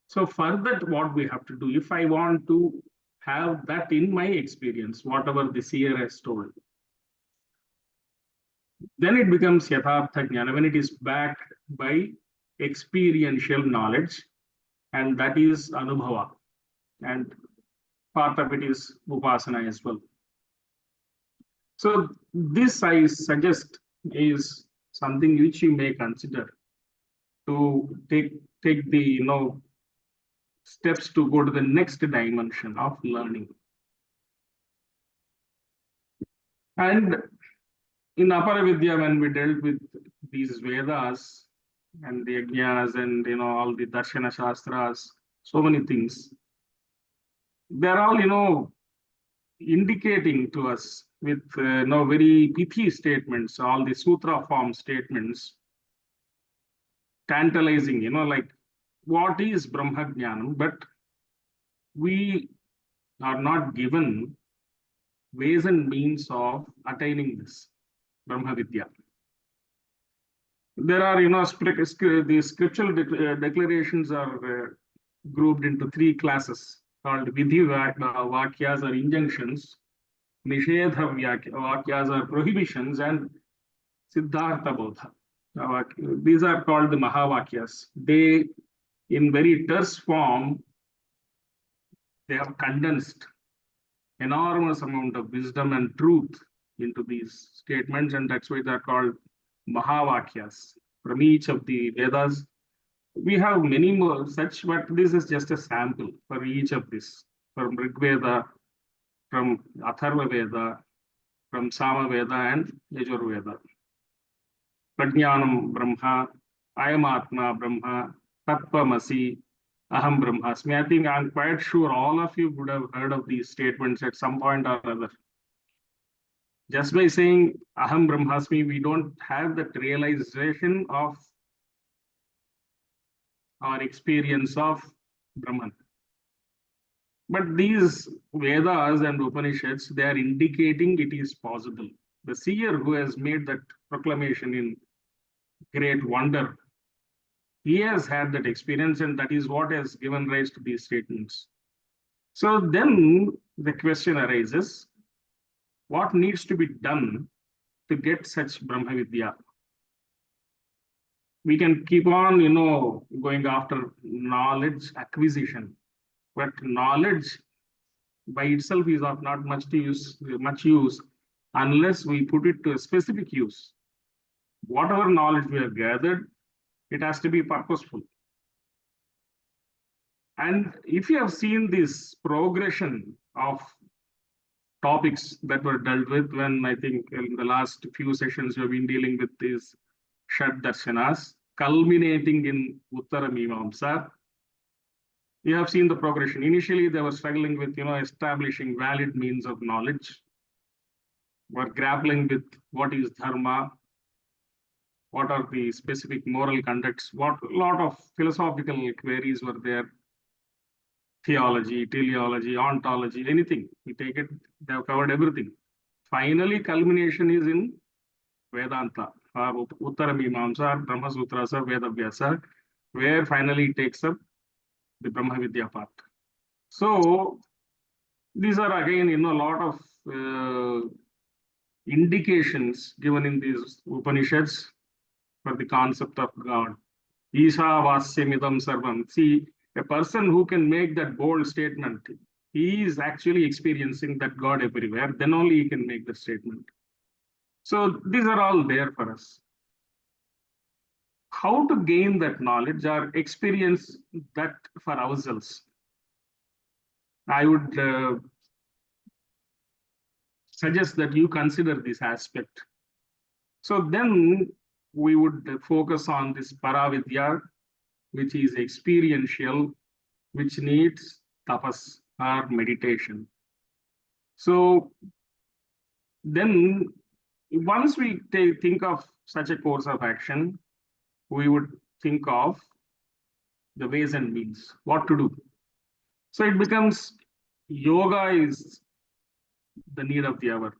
So for that, what we have to do, if I want to have that in my experience, whatever the seer has told, then it becomes yathartha jnana, when it is backed by experiential knowledge, and that is anubhava. And part of it is upasana as well. So this, I suggest, is something which you may consider to take the steps to go to the next dimension of learning. And in Aparavidya, when we dealt with these Vedas and the Yajnas and all the Darshana Shastras, so many things, they're all indicating to us with very pithy statements, all the sutra form statements, tantalizing, like what is Brahma Jnanam, but we are not given ways and means of attaining this Brahma Vidya. There are, the scriptural declarations are grouped into three classes called Vidhi Vakyas or injunctions, Nishedha Vakyas or prohibitions, and Siddhartha Bodha. These are called the Mahavakyas. They, in very terse form, they have condensed enormous amount of wisdom and truth into these statements, and that's why they're called Mahavakyas. From each of the Vedas, we have many more such, but this is just a sample for each of this. From Rig Veda, from Atharva Veda, from Sama Veda and Yajur Veda. Prajnanam Brahma, Ayamatma Brahma, Tattvamasi, Aham Brahmasmi. I think I'm quite sure all of you would have heard of these statements at some point or other. Just by saying Aham Brahmasmi, we don't have that realization of our experience of Brahman. But these Vedas and Upanishads, they are indicating it is possible. The seer who has made that proclamation in great wonder, he has had that experience, and that is what has given rise to these statements. So then the question arises, what needs to be done to get such Brahma Vidya? We can keep on, going after knowledge acquisition, but knowledge by itself is of not much use unless we put it to a specific use. Whatever knowledge we have gathered, it has to be purposeful. And if you have seen this progression of topics that were dealt with when I think in the last few sessions we have been dealing with these Shad Darshanas, culminating in Uttara Mimamsa. You have seen the progression. Initially, they were struggling with, establishing valid means of knowledge. Were grappling with what is dharma, what are the specific moral conducts, what a lot of philosophical queries were there. Theology, teleology, ontology, anything. You take it, they have covered everything. Finally, culmination is in Vedanta, or Uttara Mimamsa, or Brahma Sutras, or Veda Vyasa, where finally it takes up the Brahma Vidya part. So, these are again, a lot of indications given in these Upanishads for the concept of God. Isha Vasyamidam Sarvam. See, a person who can make that bold statement, he is actually experiencing that God everywhere, then only he can make the statement. So these are all there for us. How to gain that knowledge or experience that for ourselves? I would suggest that you consider this aspect. So then we would focus on this Paravidya, which is experiential, which needs tapas or meditation. So then once we think of such a course of action, we would think of the ways and means, what to do. So it becomes yoga is the need of the hour.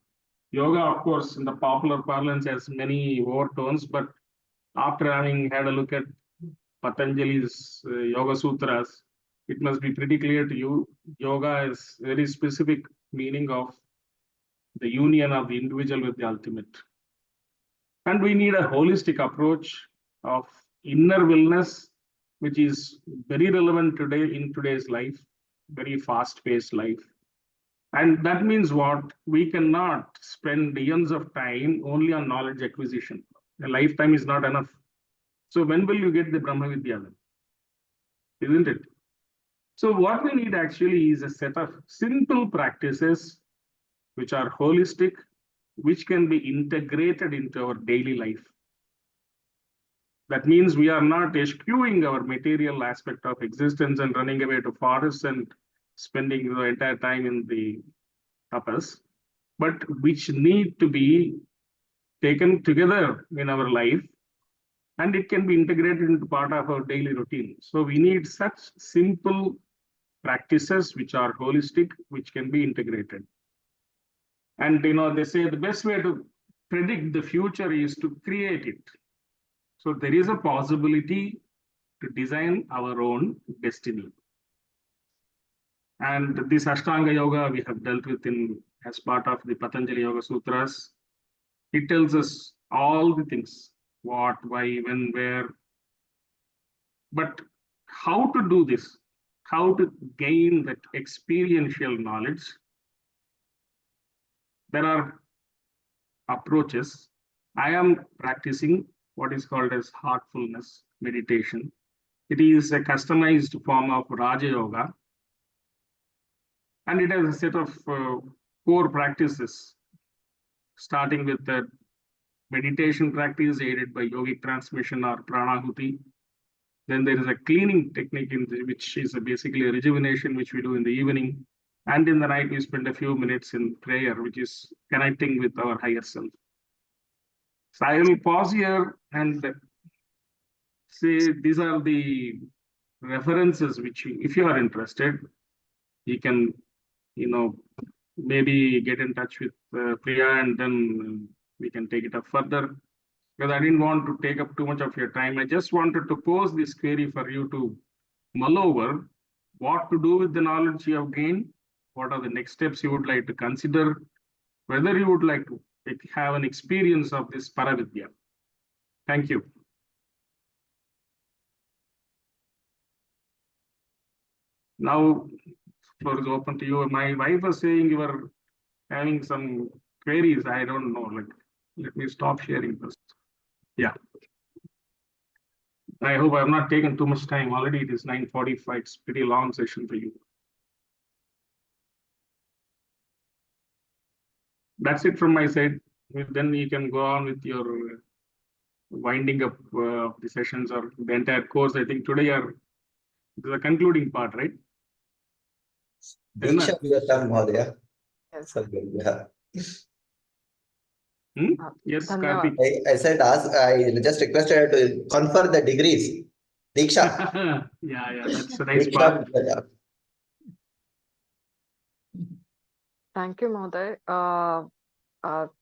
Yoga, of course, in the popular parlance has many overtones, but after having had a look at Patanjali's Yoga Sutras, it must be pretty clear to you, yoga is very specific meaning of the union of the individual with the ultimate. And we need a holistic approach of inner wellness, which is very relevant today in today's life, very fast-paced life. And that means what? We cannot spend eons of time only on knowledge acquisition. A lifetime is not enough. So when will you get the Brahma Vidya then? Isn't it? So what we need actually is a set of simple practices which are holistic, which can be integrated into our daily life. That means we are not eschewing our material aspect of existence and running away to forests and spending the entire time in the tapas, but which need to be taken together in our life, and it can be integrated into part of our daily routine. So we need such simple practices which are holistic, which can be integrated. And they say the best way to predict the future is to create it. So there is a possibility to design our own destiny. And this Ashtanga Yoga we have dealt with as part of the Patanjali Yoga Sutras. It tells us all the things, what, why, when, where. But how to do this? How to gain that experiential knowledge? There are approaches. I am practicing what is called as heartfulness meditation. It is a customized form of Raja Yoga. And it has a set of core practices, starting with the meditation practice aided by yogic transmission or pranahuti. Then there is a cleaning technique which is basically a rejuvenation, which we do in the evening. And in the night, we spend a few minutes in prayer, which is connecting with our higher self. So I will pause here and say these are the references which, if you are interested, you can, maybe get in touch with Priya, and then we can take it up further. Because I didn't want to take up too much of your time. I just wanted to pose this query for you to mull over what to do with the knowledge you have gained, what are the next steps you would like to consider, whether you would like to have an experience of this Paravidya. Thank you. Now, floor is open to you. My wife was saying you were having some queries. I don't know. Let me stop sharing first. Yeah. I hope I have not taken too much time. Already it is 9:45. It's pretty long session for you. that's it from my side. Then you can go on with your winding up the sessions or the entire course. I think today are the concluding part, right? Diksha Vivatam Mahodaya. Yes. So good, yeah. Yes, Dhanyavad. Karthik. I said, I just requested her to confer the degrees. Diksha. Yeah, that's a nice Diksha part. Vivatam. Thank you, Mohoday.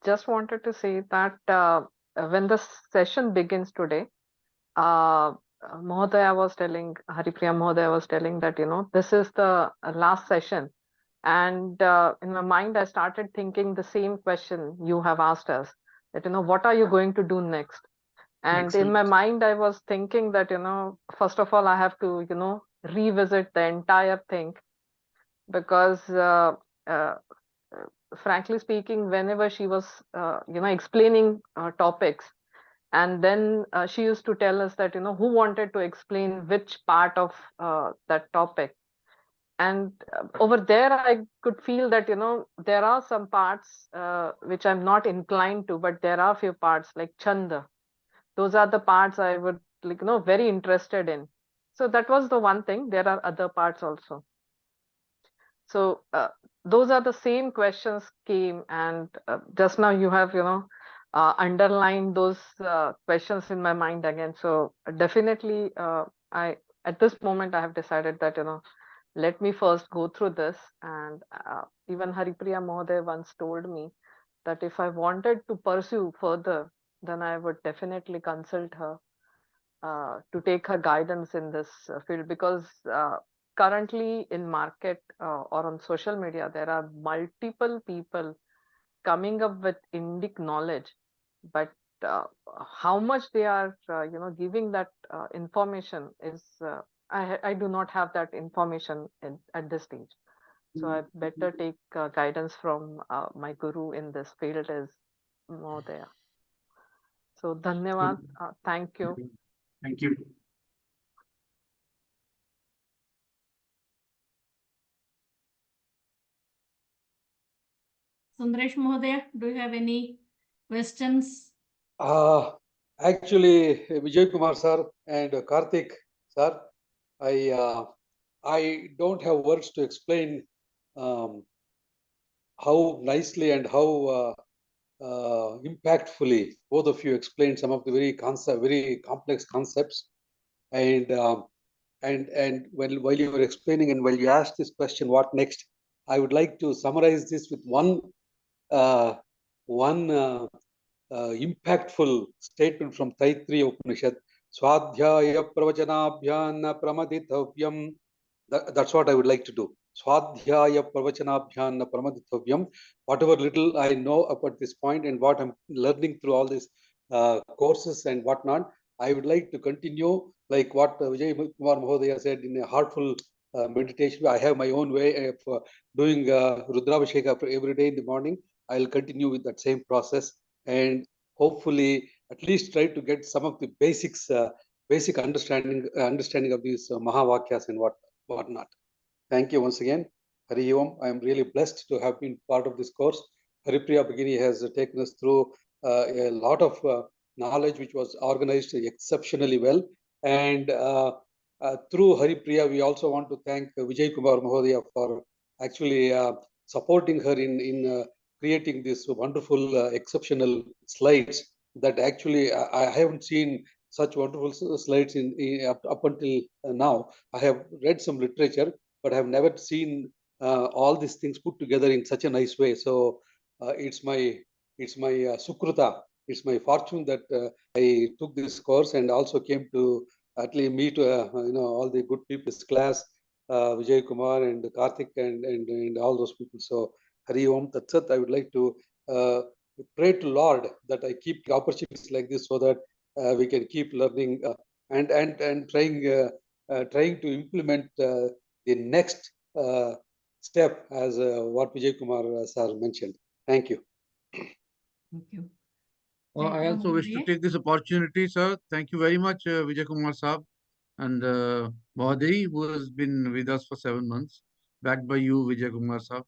Just wanted to say that when the session begins today, Mohodaya was telling, Haripriya Mohodaya was telling that, this is the last session. And in my mind, I started thinking the same question you have asked us, that, what are you going to do next? And in my Excellent. mind, I was thinking that, first of all, I have to, revisit the entire thing because frankly speaking, whenever she was, explaining topics, and then she used to tell us that, who wanted to explain which part of that topic. And over there, I could feel that, there are some parts which I'm not inclined to, but there are few parts like Chanda. Those are the parts I would, very interested in. So that was the one thing. There are other parts also. So those are the same questions came, and just now you have, underlined those questions in my mind again. So definitely, at this moment I have decided that, let me first go through this. And even Haripriya Mohoday once told me that if I wanted to pursue further, then I would definitely consult her to take her guidance in this field, because currently in market or on social media, there are multiple people coming up with Indic knowledge, but how much they are, giving that information is, I do not have that information at this stage. So I better take guidance from my guru in this field is Mohodaya. So Dhanyavad, thank you. Thank you. Sundaresh Mohodaya, do you have any questions? Actually, Vijay Kumar sir and Karthik sir, I don't have words to explain how nicely and how impactfully both of you explained some of the very complex concepts. And while you were explaining and while you asked this question, what next? I would like to summarize this with one impactful statement from Taittiriya Upanishad. Swadhyaya pravachanabhyana pramadithavyam. That's what I would like to do. Swadhyaya pravachanabhyana pramadithavyam. Whatever little I know up at this point and what I'm learning through all these courses and whatnot, I would like to continue like what Vijay Kumar Mahodaya said in a heartful meditation. I have my own way of doing Rudravasheka every day in the morning. I'll continue with that same process and hopefully at least try to get some of the basic understanding of these Mahavakyas and whatnot. Thank you once again. Hari Om. I am really blessed to have been part of this course. Haripriya Bhagini has taken us through a lot of knowledge which was organized exceptionally well. And through Haripriya, we also want to thank Vijay Kumar Mahodaya for actually supporting her in creating these wonderful, exceptional slides that actually I haven't seen such wonderful slides up until now. I have read some literature, but I have never seen all these things put together in such a nice way. So it's my sukruta. It's my fortune that I took this course and also came to at least meet all the good people's class, Vijay Kumar and Karthik and all those people. So Hari Om Tat Sat. I would like to pray to Lord that I keep opportunities like this so that we can keep learning and trying to implement the next step as what Vijay Kumar sir mentioned. Thank you. Thank you. I also wish to take this opportunity, sir. Thank you very much, Vijay Kumar Saab and Mahodai, who has been with us for 7 months, backed by you, Vijay Kumar Saab.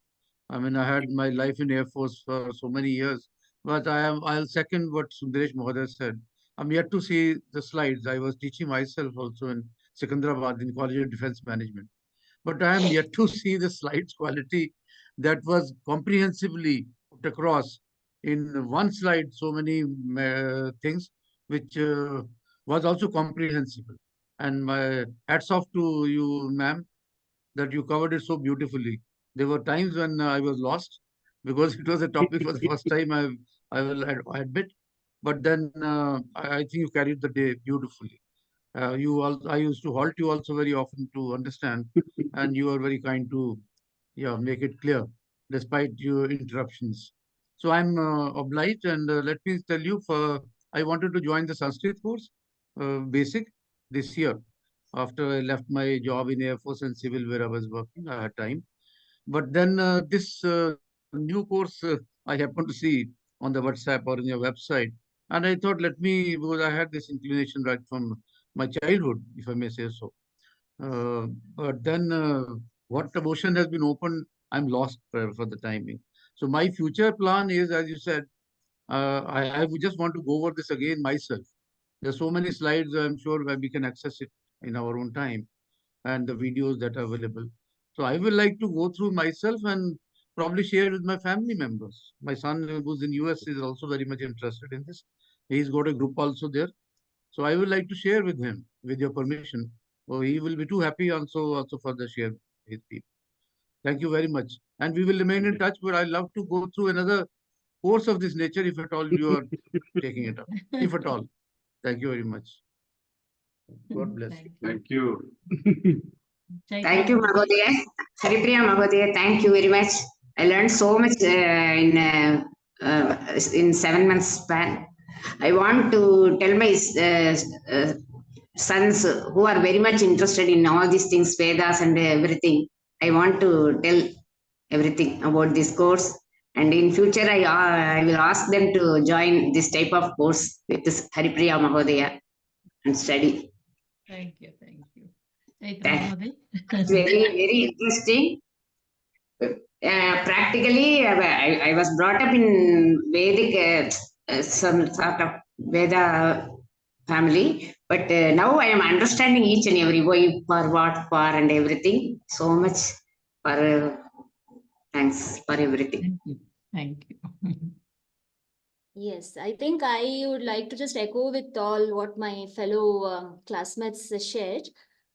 I mean, I had my life in Air Force for so many years, but I'll second what Sundaresh Mohoday said. I'm yet to see the slides. I was teaching myself also in Secunderabad in College of Defense Management, but I am yet to see the slides quality that was comprehensively put across in one slide. So many things which was also comprehensible. And my hats off to you, ma'am, that you covered it so beautifully. There were times when I was lost because it was a topic for the first time. I will admit, but then I think you carried the day beautifully. I used to halt you also very often to understand, and you are very kind to make it clear despite your interruptions. So I'm obliged, and let me tell you, I wanted to join the Sanskrit course, basic, this year. After I left my job in Air Force and Civil where I was working, I had time. But then this new course I happened to see on the WhatsApp or in your website, and I thought, let me, because I had this inclination right from my childhood, if I may say so. But then what devotion has been opened, I'm lost for the timing. So my future plan is, as you said, I would just want to go over this again myself. There's so many slides, I'm sure where we can access it in our own time and the videos that are available. So I will like to go through myself and probably share with my family members. My son who's in US is also very much interested in this. He's got a group also there. So I would like to share with him, with your permission. Oh, he will be too happy also for the share with his people. Thank you very much. And we will remain in touch, but I love to go through another course of this nature if at all you are taking it up. If at all. Thank you very much. God bless. Thank you. Thank you, Mahodaya. Haripriya Mahodaya, thank you very much. I learned so much in 7 months span. I want to tell my sons who are very much interested in all these things, Vedas and everything. I want to tell everything about this course. And in future, I will ask them to join this type of course with this Haripriya Mahodaya and study. Thank you. Thank you. It's very, very interesting. Practically, I was brought up in Vedic, some sort of Veda family, but now I am understanding each and every why, for what, for, and everything. So much for thanks for everything. Thank you. Thank you. Yes, I think I would like to just echo with all what my fellow classmates shared.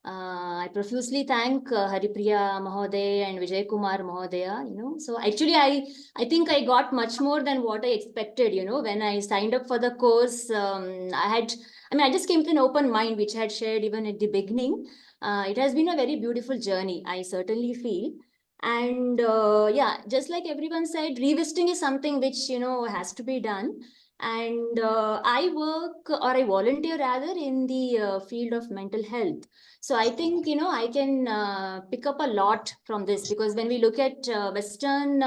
I profusely thank Haripriya Mahoday and Vijay Kumar Mahodaya, So actually, I think I got much more than what I expected, when I signed up for the course. I just came with an open mind, which I had shared even at the beginning. It has been a very beautiful journey, I certainly feel. And just like everyone said, revisiting is something which, has to be done. And I work, or I volunteer rather, in the field of mental health. So I think, I can pick up a lot from this, because when we look at Western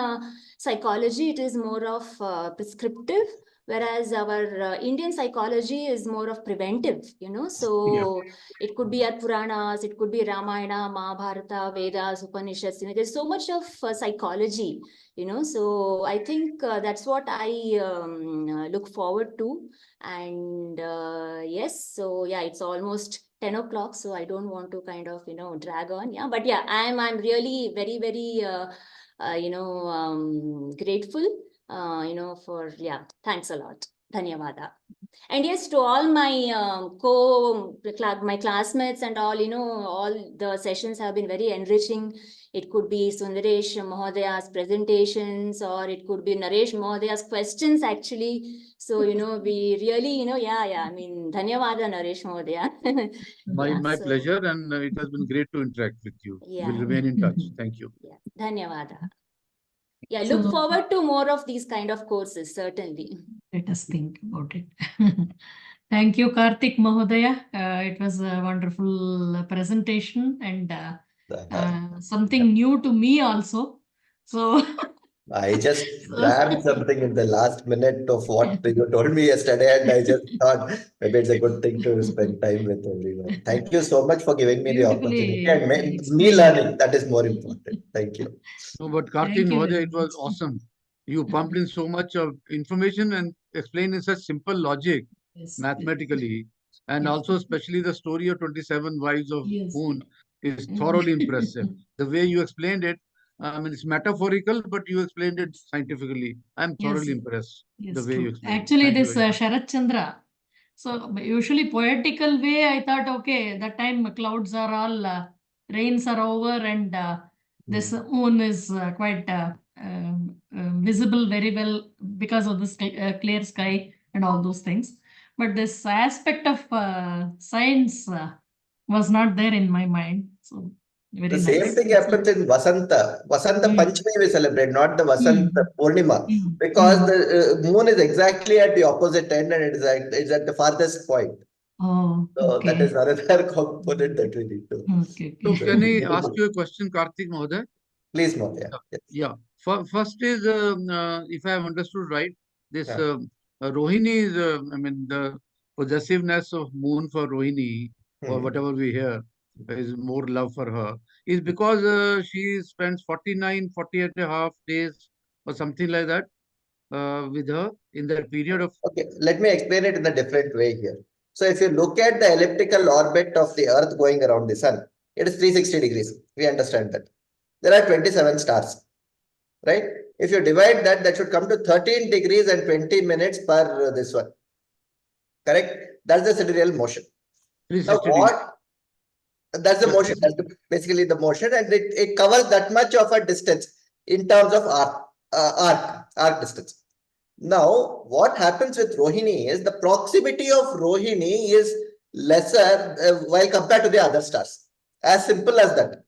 psychology, it is more of prescriptive, whereas our Indian psychology is more of preventive, So it could be our Puranas, it could be Ramayana, Mahabharata, Vedas, Upanishads. There's so much of psychology, So I think that's what I look forward to. And yes, so yeah, it's almost 10 o'clock, so I don't want to kind of, drag on. Yeah, but yeah, I'm really very, very, grateful, for, thanks a lot. Dhanyavada. And yes, to all my my classmates and all, all the sessions have been very enriching. It could be Sundaresh Mahodaya's presentations, or it could be Naresh Mahodaya's questions, actually. So, we really, Dhanyavada, Naresh Mahodaya. My pleasure, and it has been great to interact with you. Yeah. We'll remain in touch. Thank you. Yeah, Dhanyavada. Yeah, look forward to more of these kind of courses, certainly. Let us think about it. Thank you, Karthik Mahodaya. It was a wonderful presentation, and something new to me also. So I just So- grabbed something in the last minute of what you told me yesterday, and I just thought maybe it's a good thing to spend time with everyone. Thank you so much for giving me the opportunity Beautifully and me explained. learning. That is more important. Thank you. No, but Karthik Thank you Mahoday, very it was much. awesome. You pumped in so much of information and explained in such simple logic, Yes. mathematically, and Yes. also especially the story of 27 Wives of Yes. Moon is Mm. thoroughly impressive. The way you explained it, I mean, it's metaphorical, but you explained it scientifically. I'm thoroughly Yes. impressed the Yes, way you true. explained it. Actually, Thank you this very much. Sharat Chandra. So usually poetical way, I thought, okay, that time clouds are all, rains are over, and this moon is quite visible very well because of this clear sky and all those things. But this aspect of science was not there in my mind. So very The nice. same thing happens in Vasanta. Vasanta Panchami we celebrate, not the Vasanta Purnima, because the moon is exactly at the opposite end and it's at the farthest point. Oh, So that okay. is another component that we need to. Okay. So can I ask you a question, Karthik Mahoday? Please, Mahoday. Yes. Yeah. First is, if I have understood right, this Yeah. Rohini is, I mean, the possessiveness of moon for Rohini, or whatever we hear, is more love for her, is because she spends 40 and a half days or something like that with her in that period of. Okay, let me explain it in a different way here. So if you look at the elliptical orbit of the Earth going around the Sun, it is 360 degrees. We understand that. There are 27 stars, right? If you divide that, that should come to 13 degrees and 20 minutes per this one. Correct? That's the sidereal motion. Now 360 what? That's the Yeah, motion. That's 360. basically the motion, and it covers that much of a distance in terms of arc distance. Now, what happens with Rohini is the proximity of Rohini is lesser while compared to the other stars. As simple as that.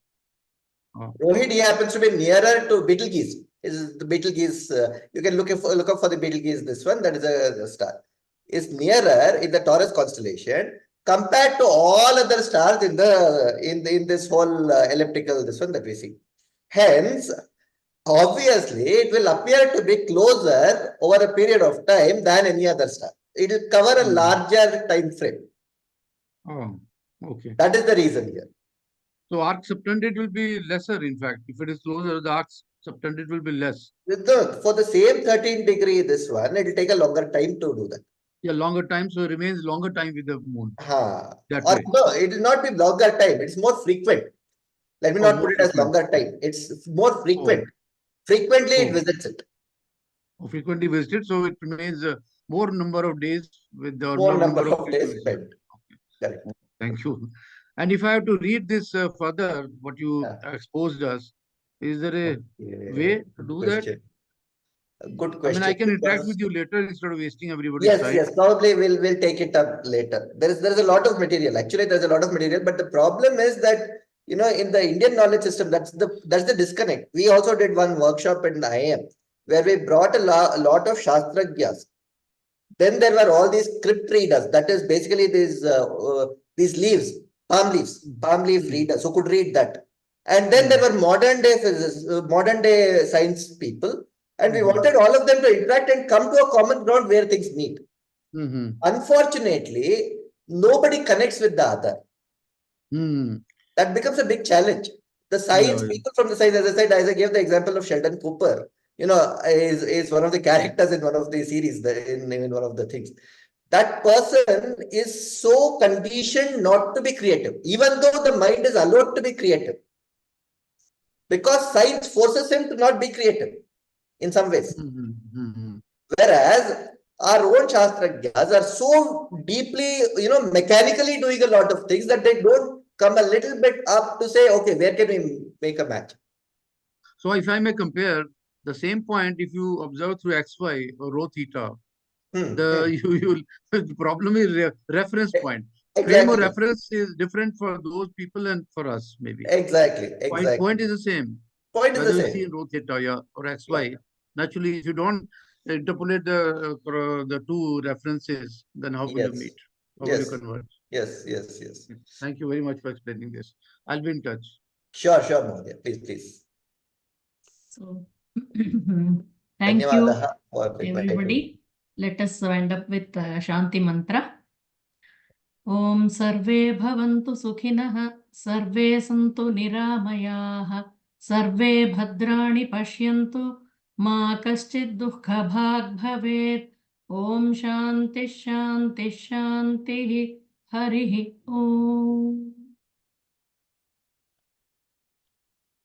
Oh. Rohini happens to be nearer to Betelgeuse. Is the Betelgeuse? You can look up for the Betelgeuse. This one, that is a star, is nearer in the Taurus constellation compared to all other stars in this whole elliptical this one that we see. Hence, obviously, it will appear to be closer over a period of time than any other star. It will cover a larger time frame. Oh, okay. That is the reason here. So arc subtended will be lesser, in fact. If it is closer, the arc subtended will be less. For the same 13 degree, this one, it will take a longer time to do that. Yeah, longer time, so it remains longer time with the moon. That Or way. no, it will not be longer time. It's more frequent. Let me not more put it as frequent. longer time. It's more frequent. Frequently, it visits it. Frequently visited, so it remains more number of days with the More number of days frequency. spent. Correct. Thank you. And if I have to read this further, what you exposed us, is there a way to do that? Good I question. mean, I can interact with you later instead of wasting everybody's time. Yes, probably we'll take it up later. There is a lot of material. Actually, there's a lot of material, but the problem is that in the Indian knowledge system, that's the disconnect. We also did one workshop in IIM where we brought a lot of shastragya's. Then there were all these script readers. That is basically these leaves, palm leaf readers who could read that. And then there were modern day science people. And we wanted all of them to interact and come to a common ground where things meet. Unfortunately, nobody connects with the other. That becomes a big challenge. The science people from the science, as I gave the example of Sheldon Cooper, is one of the characters in one of the series, in one of the things. That person is so conditioned not to be creative, even though the mind is allowed to be creative. Because science forces him to not be creative in some ways. Whereas our own shastragya's are so deeply, mechanically doing a lot of things that they don't come a little bit up to say, okay, where can we make a match? So if I may compare the same point, if you observe through XY or rho theta, the problem is reference point. Frame of reference is different for those people and for us, maybe. Exactly. Point is the same. Whether you see in rho theta or XY, naturally, if you don't interpolate the two references, then how will you meet? How will you convert? Yes. Thank you very much for explaining this. I'll be in touch. Sure, Mahoday. Please. So Thank you, Dhanyawadaha for inviting me. everybody. Let us wind up with Shanti Mantra. Om Sarve Bhavantu Sukhinah, Sarve Santu Niramayaha, Sarve Bhadrani Pashyantu, Ma Kaschid Dukkha Bhag Bhavet. Om Shanti Shanti Shanti Harihi Om.